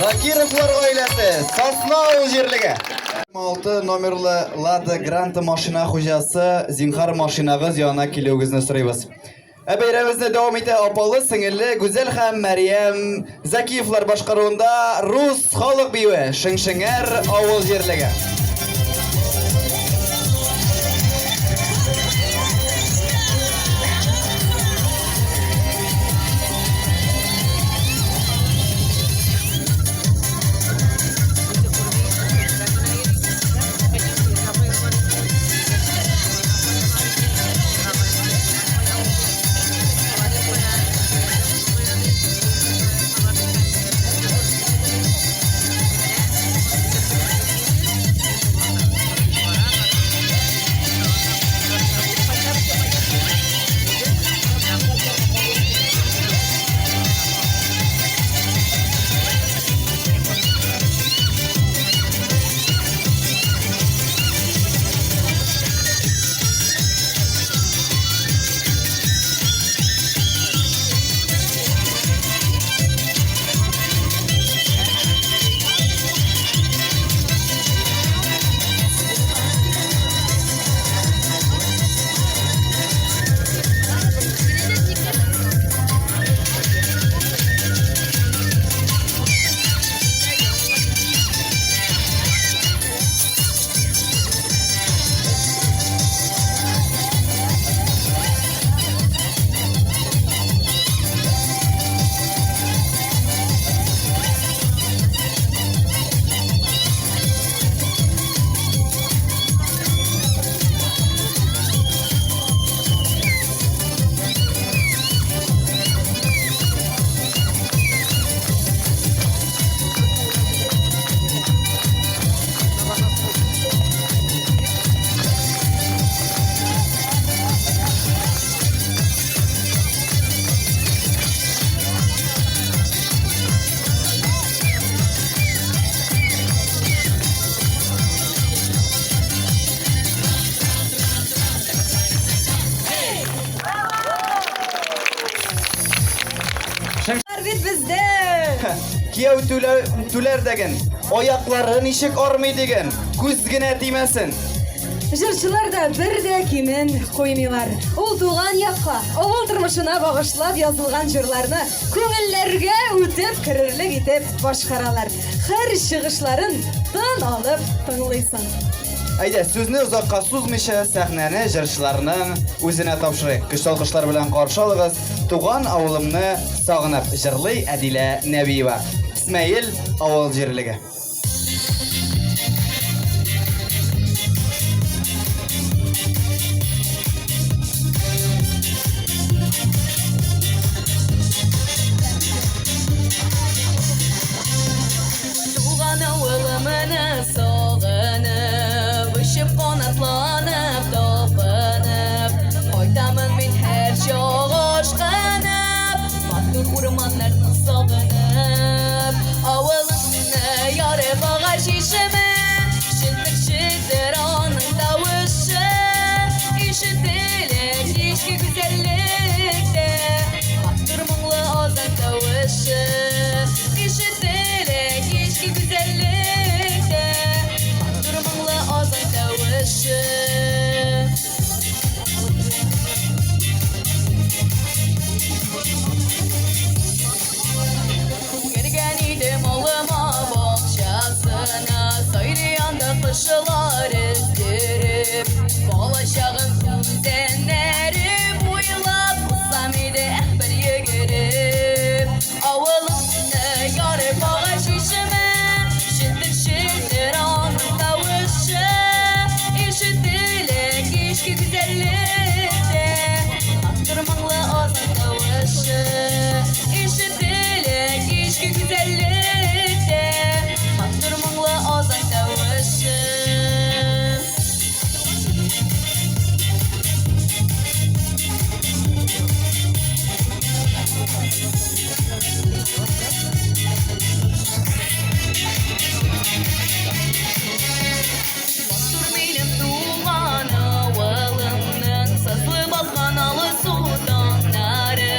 [SPEAKER 5] Zakirovlar ailesi Sosnov yerligi. 6 nomerli Lada Granta mashina xo'jasi zinhar mashinag'iz yonına kelyogizni so'raymiz. Bayramimizni davom ete opalı singilli Güzel ham Maryam Zakiyevlar boshqaruvida Rus xalq bivi Shingshinger ovoz yerligi.
[SPEAKER 4] bit bizde.
[SPEAKER 5] Кияу түләр дәген, аяклары ничек армый дигән, күз генә тимәсен.
[SPEAKER 4] Жырчылар да бер дә кимен куймыйлар. Ул туган якка, авыл тормышына багышлап язылган җырларны күңелләргә үтеп керерлек итеп башкаралар. Һәр чыгышларын тын алып тыңлыйсың.
[SPEAKER 5] Әйдә, сүзне озакка сузмыйча, сәхнәне җырчыларның үзенә тапшырыйк. Көч алкышлар белән каршы алыгыз. Туган авылымны сагынып җырлый Әдилә Нәбиева. Исмәил авыл җирлеге.
[SPEAKER 7] Туган авылымны сагынып, очып канатланып, талпынып, кайтамын мин һәр чагы ашкынып, матур урманнарны сагынып, авылымны ярып агач ишеме, шилтер аның тавышы, ишетелә кичке güzellikte, матур моңлы азан тавышы, ишетелә кичке güzellikte, матур моңлы азан тавышы. Girgen idim alıma bakçasına, Sayrıyanda kışılar izdirip, Balaşağın kuzenleri buylap, Kısam idi ehber yegirip, Avılımını yarıp ağaç işime, Şiltir anın tavışı, İşitilir kişki güzellikte, Attırmanlı azın tavışı, İşitilir kişki güzellikte, Attırmanlı azın tavışı. Матур минем туган авылымның сазлы балканаlı суданнары,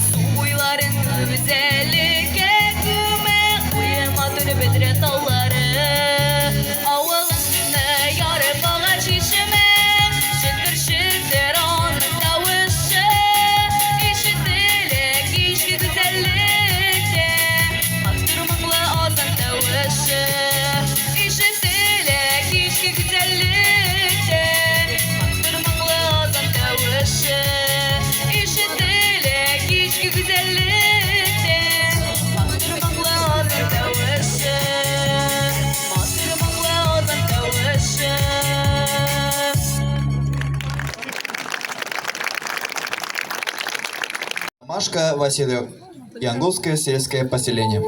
[SPEAKER 7] Су буйларын güzellikке күмәк куе матур бедре таулары. Авылымны ярып агач ишеме, шилтер аның тавышы, Ишетелә кичке güzellikte, матур моңлы азан тавышы, Ишетелә кичке güzellikte, матур моңлы азан тавышы, Ишетелә кичке güzellikte, матур моңлы азан тавышы, матур моңлы азан тавышы.
[SPEAKER 5] Машка Васильев. Янгулское сельское поселение.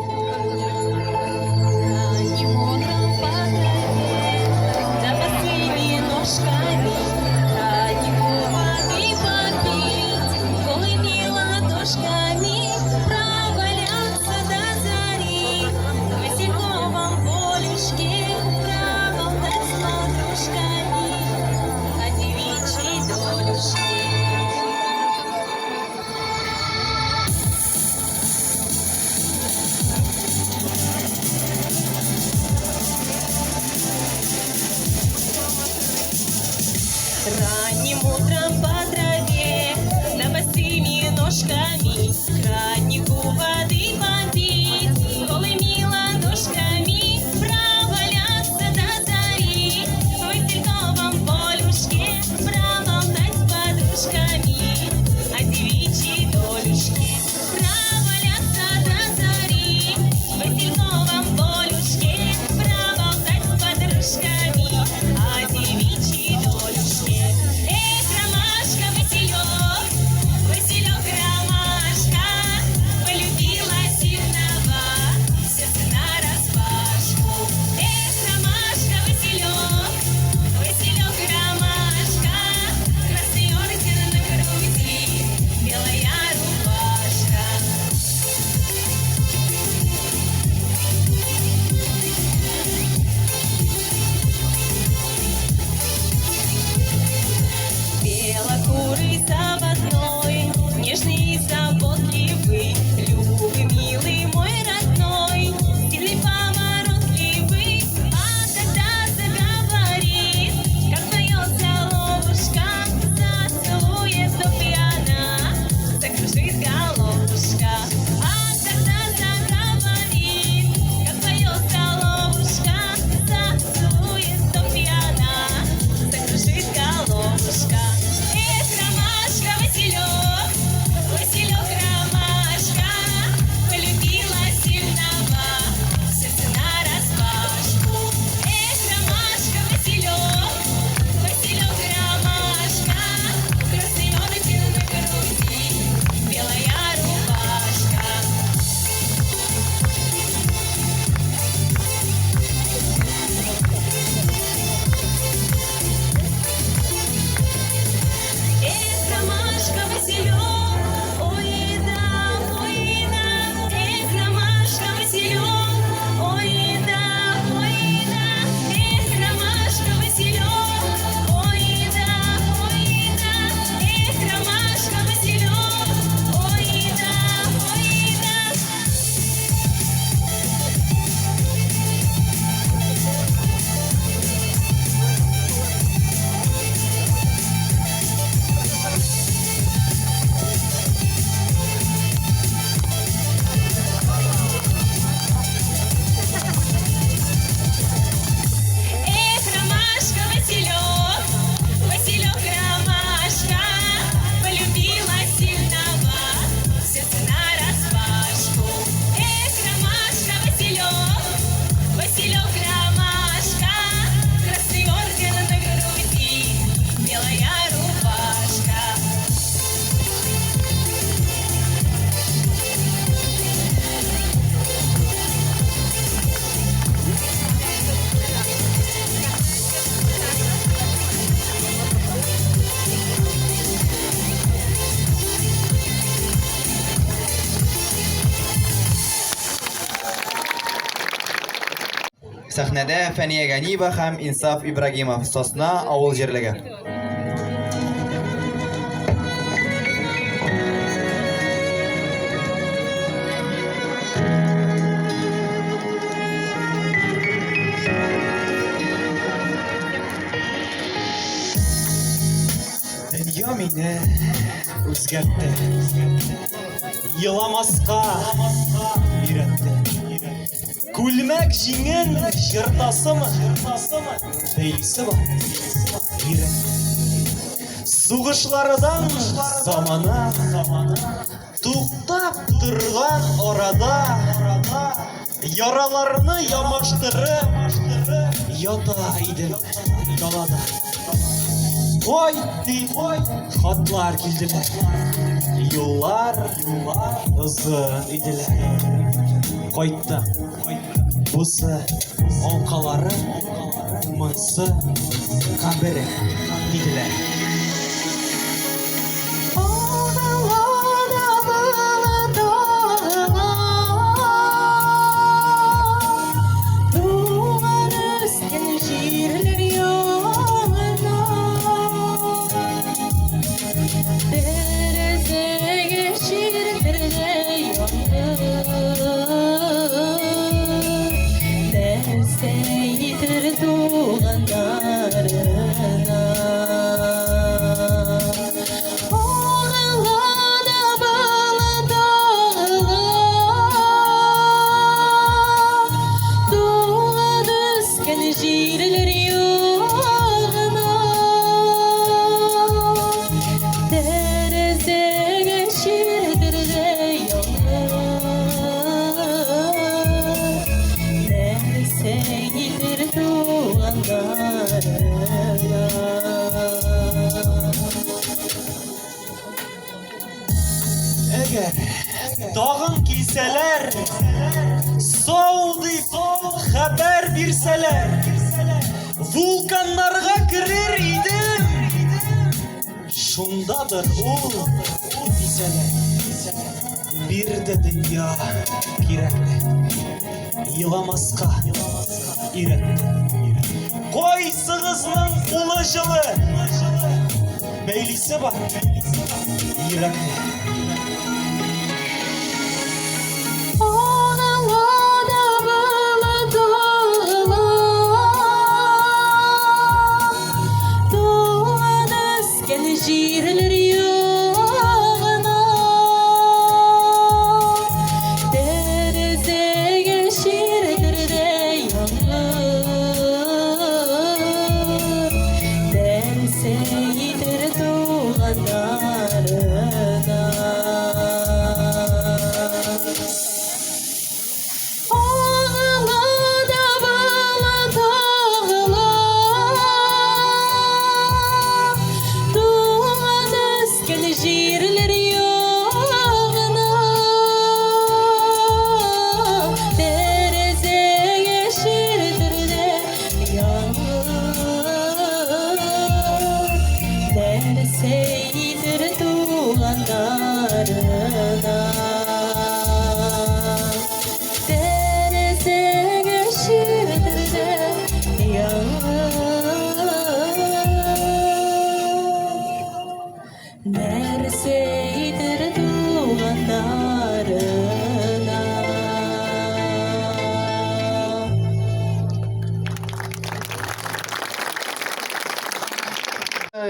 [SPEAKER 5] сәхнәдә Фәния Ганиева һәм Инсаф Ибрагимов, Сосна авыл җирлеге.
[SPEAKER 6] Dünya meni o'zgartdi. Yilamasqa uyratdi. Kulmak jingin yirtasimi? Beylisi bor. Sug'ishlaridan zamana to'xtab turgan orada yaralarni yamashtirib yota idim dalada. Oy xatlar keldiler. Yollar uzun idiler. Qaytdim. Busi onqalari mınsı kabiri idiler. Eğer dağın kilseler Saudi haber birseler Vulkanlarga girer idim Şundadır o diseler Bir de dünya kirekli Yılamasqa irekli Koy sığızның ulu жылы Beylisi var Yürekli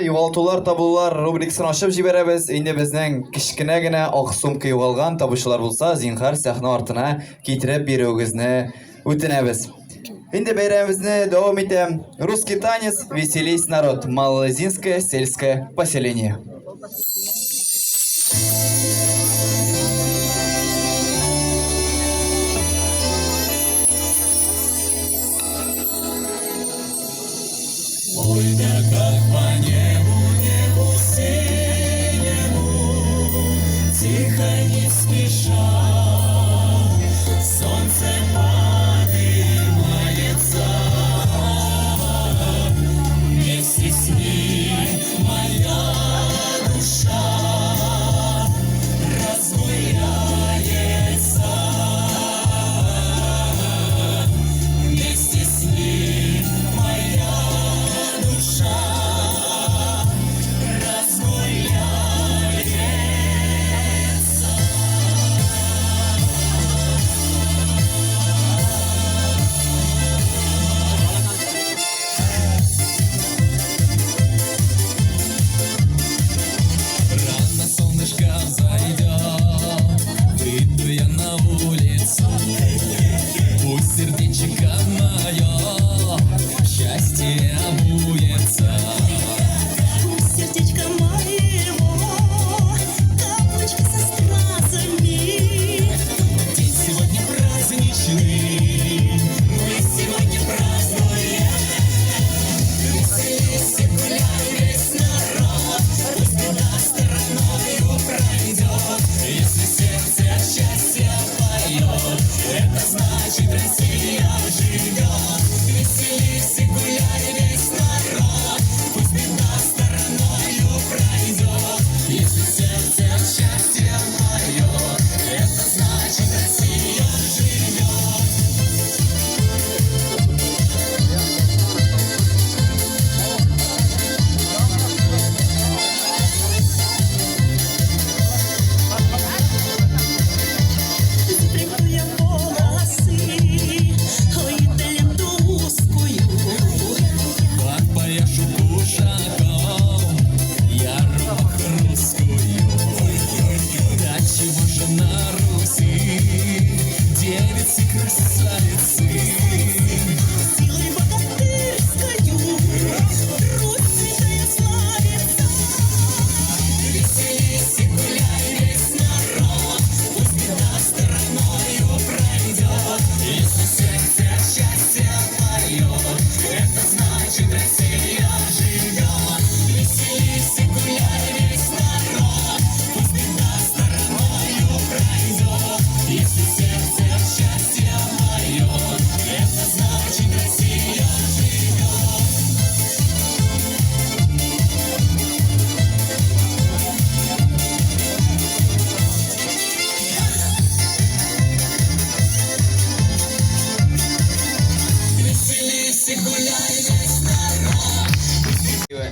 [SPEAKER 5] Югалтулар, табулар рубрикасын ачып җибәрәбез. Инде безнең кичкенә генә ак сумка югалган табучылар булса, зинһар сәхнә артына китереп бирүегезне үтенәбез. Инде бәйрәмебезне дәвам итәм. Русский танец «Веселись, народ». Малозинское сельское поселение.
[SPEAKER 7] Вместе с ним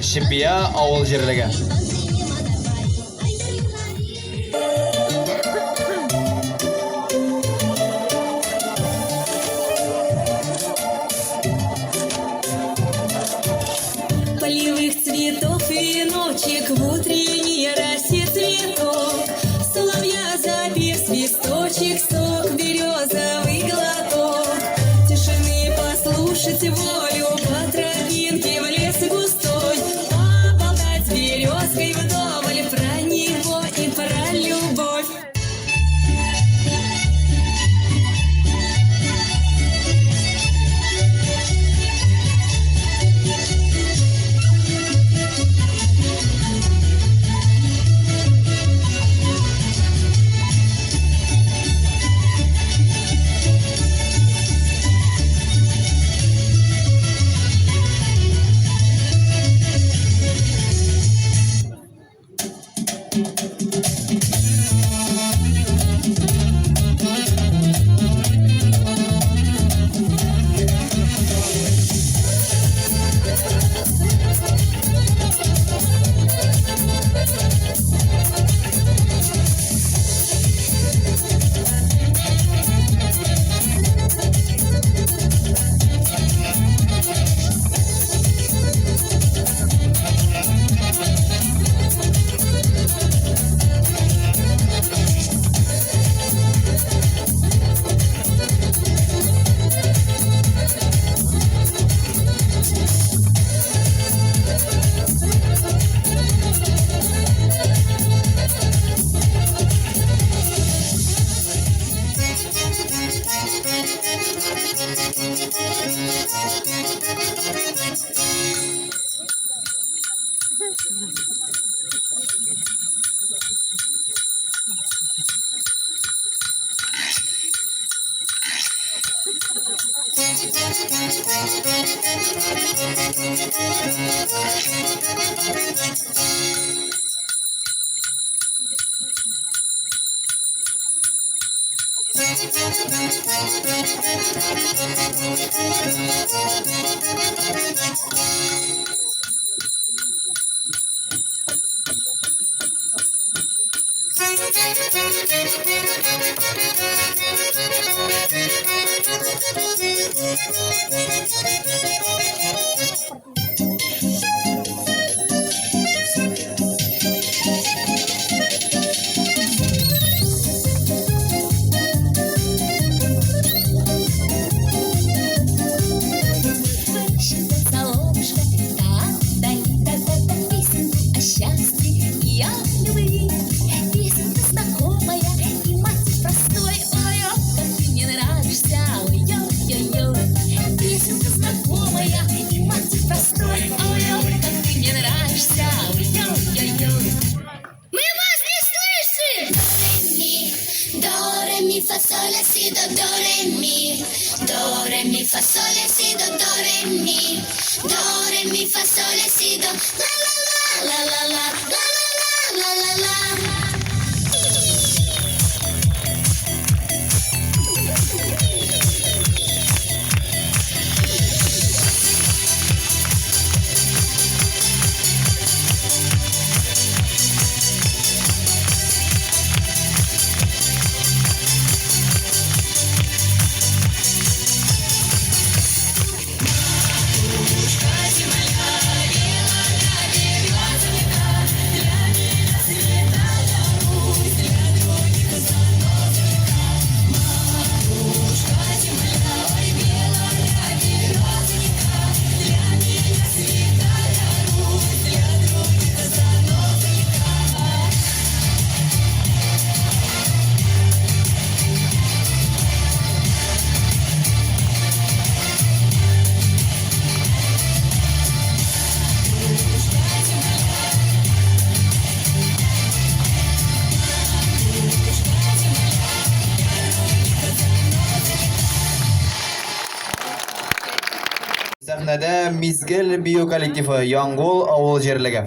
[SPEAKER 5] Шипия авыл җирлеге.
[SPEAKER 7] Полевых цветов веночек в утренней росе цветов. Соловья запев свисточек, сок березовый глоток. Тишины послушать волю по тропинке в лес густой. Поболтать с березкой вдоволь про него и про любовь. Сәхнәдә Мизгел бию коллективы Яңгул авыл җирлеге.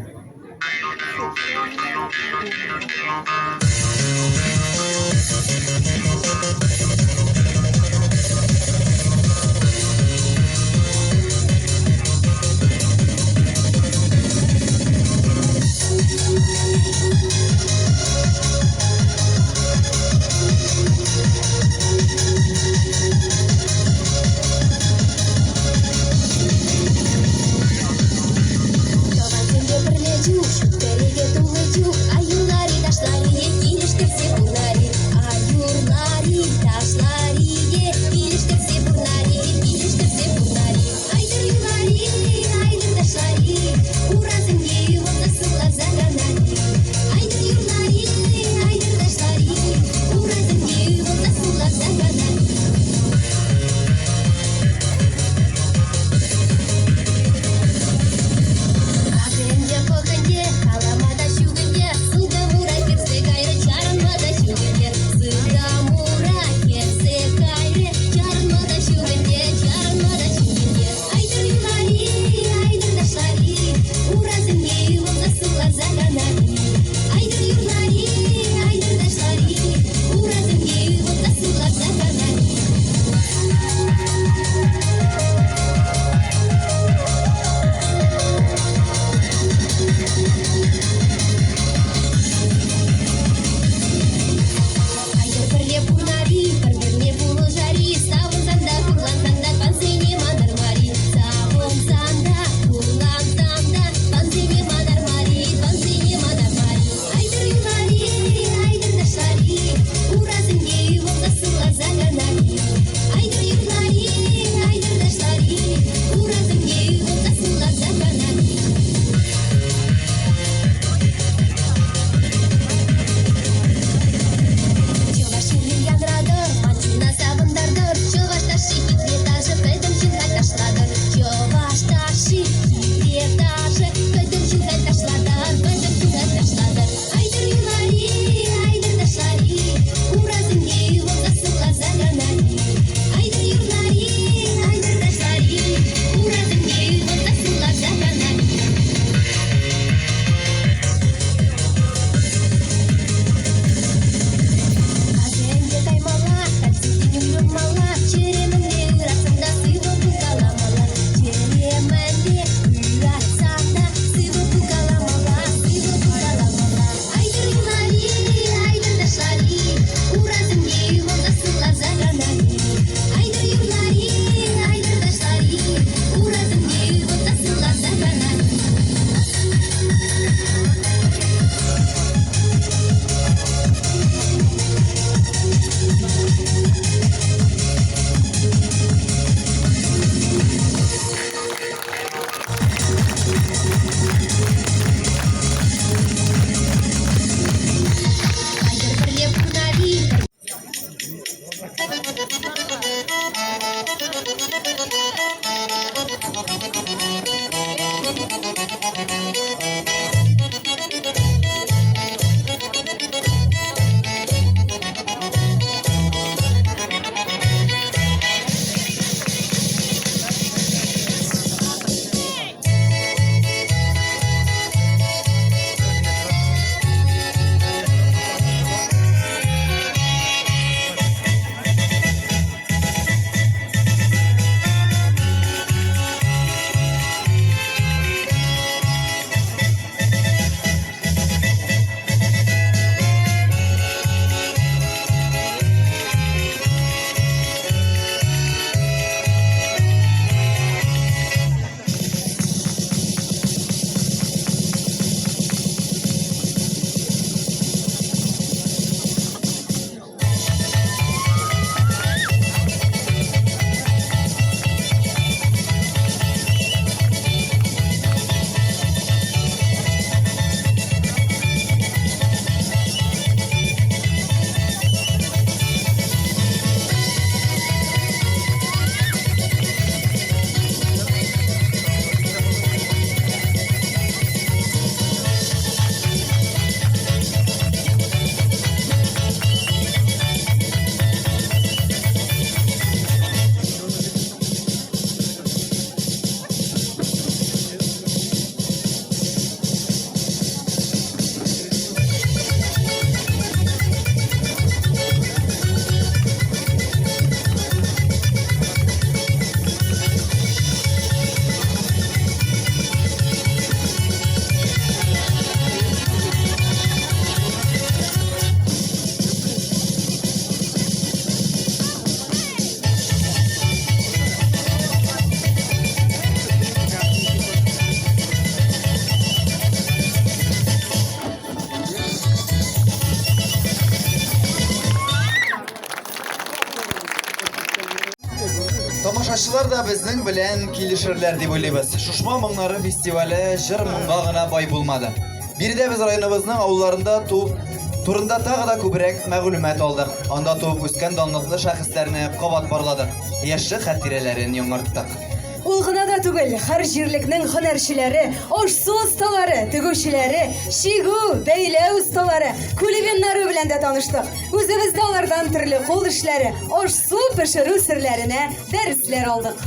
[SPEAKER 5] Тамашачылар да безнең белән килешерләр дип уйлыйбыз. Шушма моңнары фестивале җыр моңга гына бай булмады. Биредә без районыбызның авылларында турында тагы да күбрәк мәгълүмат алдык. Анда туып үскән данлыклы шәхесләрне кабат парладык. Яшьлек хатирәләрен яңарттык.
[SPEAKER 4] Ул гына да түгел, һәр җирлекнең һөнәрчеләре, аш-су осталары, тегүчеләре, чигү, бәйләү осталары, кулибиннары белән дә таныштык. Үзебездә алардан төрле кул эшләре, аш-су пешерү серләренә дәресләр алдык.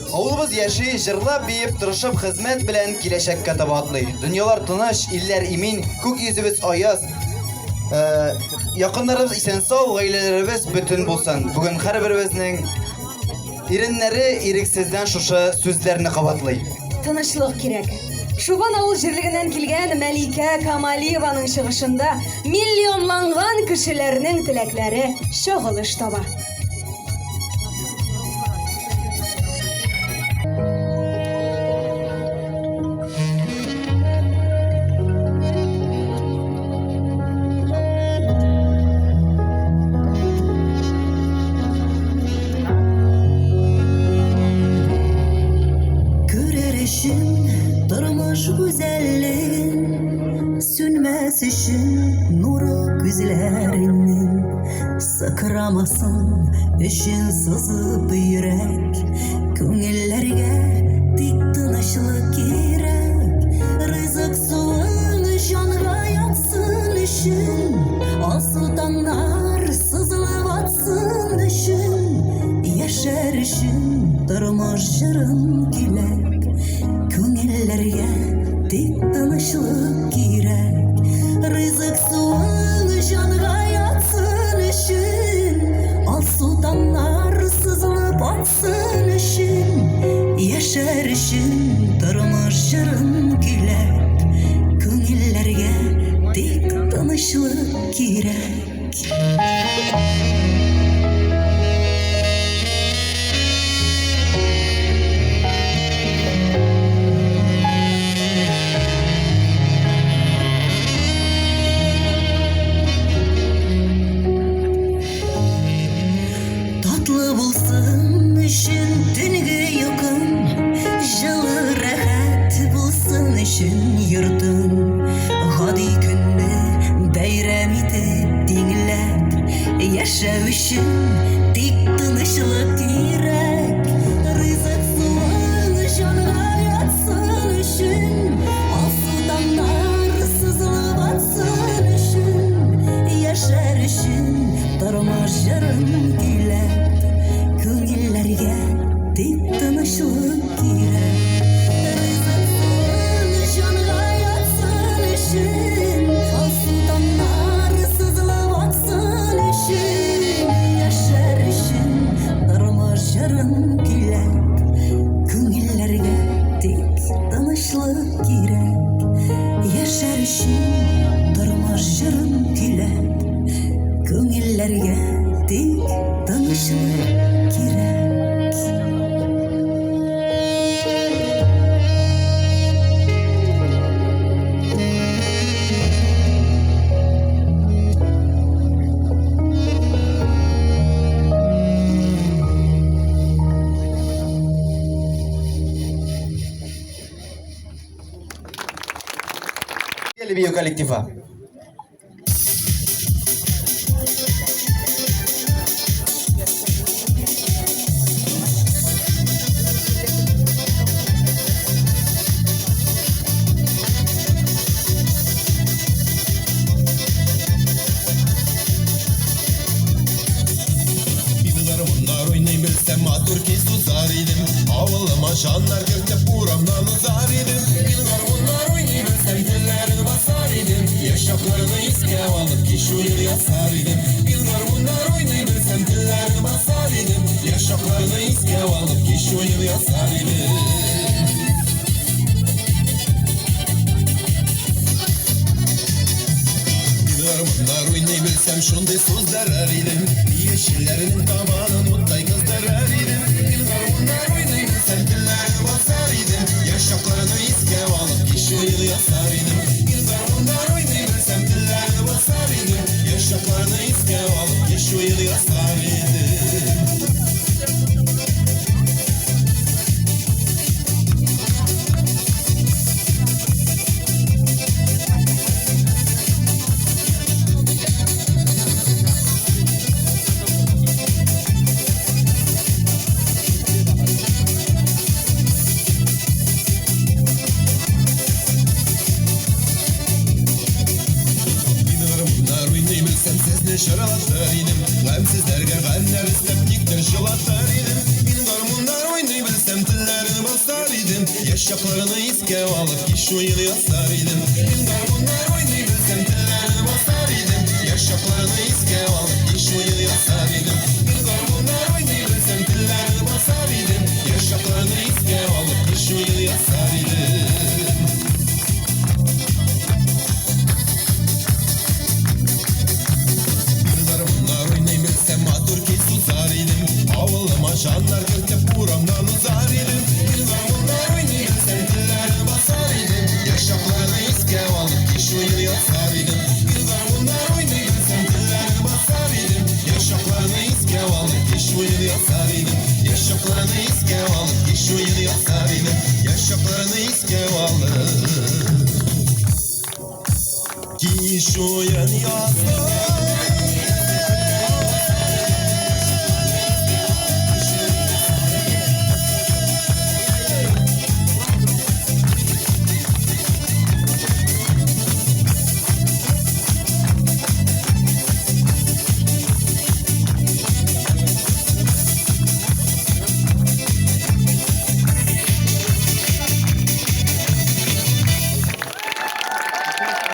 [SPEAKER 5] Авылыбыз яши, җырлап, биеп, тырышып хезмәт белән киләчәккә таба атлый. Дөньялар тыныч, илләр имин, күк йөзебез аяз. Якыннарыбыз исән-сау, гаиләләребез бөтен булсын. Бүген һәрберебезнең иреннәре ирексездән шушы сүзләрне кабатлый.
[SPEAKER 4] Тынычлык кирәк. Шубан авыл җирлегеннән килгән Мәликә Камалиеваның чыгышында миллионланган кешеләрнең теләкләре чагылыш таба.
[SPEAKER 7] Sönmez için nuru gözlerinin, sıkıramasın için sızıp yürek. Köngüllerge dik tınışlık gerek. Rızık suğun canıga yatsın için, al sultanlar sızılıp atsın için. Yaşar için durmuş jırın gülek. Köngüllerge dik tınışlık gerek. Rızık suğun canıga yatsın için, al sultanlar sızılıp atsın için. Yaşar için durmuş jırın gülek. Köngüllerge dik tınışlık gerek. Tatlı bulsun için dünge yakın, жылы rahat bulsun için yurdun. Hadi günde bayram edip dinlep, yaşav için dik tınışlık gerek. Rızık suğun canıga yatsın için, al sultanlar sızılıp atsın için. Yaşar için durmuş jırın gülek. Köngüllerge dik tınışlık gerek. Rızık suğun canıga yatsın için, al sultanlar sızılıp atsın için. Yaşar için durmuş jırın gülek. Köngüllerge dik tınışlık gerek. Yaşar için durmuş jırın gülek. Köngüllerge dik tınışlık gerek.
[SPEAKER 5] Gel kolektifa.
[SPEAKER 6] Şanlar gökte buramdan uzar idim. Yıllar bunlar oynayıp sen güllerini basar idim. Yaşaplarını iske alıp ki şu yıl yasar idim. Yıllar bunlar oynayıp sen güllerini basar idim. Yaşaplarını iske alıp ki şu yıl yasar idim. Yıllar bunlar oynayıp sen şunday sözler idim. Yeşillerinin tabanı mutlay kızdırar idim. Yıllar bunlar oynayıp sen güllerini basar idim. Yaşaplarını iske alıp ki şu yıl yasar idim. Yıllar bunlar oynayıp sen güllerini basar idim. Yaşaplarını iske alıp ki şu yıl yasar idim. Ben sizni şıralatır idim Hem sizlerge gamlar istep niktir şılatar idim Min garmunlar oynay bilsem tillerini basar idim Yaşaklarını iske alıp iş oyunu yazar idim Min garmunlar oynay bilsem tillerini basar idim Yaşaklarını iske alıp iş oyunu yazar idim Min garmunlar oynay bilsem tillerini basar idim Yaşaklarını iske alıp iş oyunu yazar idim Şanlar götep buramdan uzar idim Bilmem bunlar oynayıp sendilerini basar idim Yaşaklarını iske alıp iş oyunu yazar idim Bilmem bunlar oynayıp sendilerini basar idim Yaşaklarını iske alıp iş oyunu yazar idim Yaşaklarını iske alıp iş oyunu yazar idim Yaşaklarını iske alıp iş oyunu yazar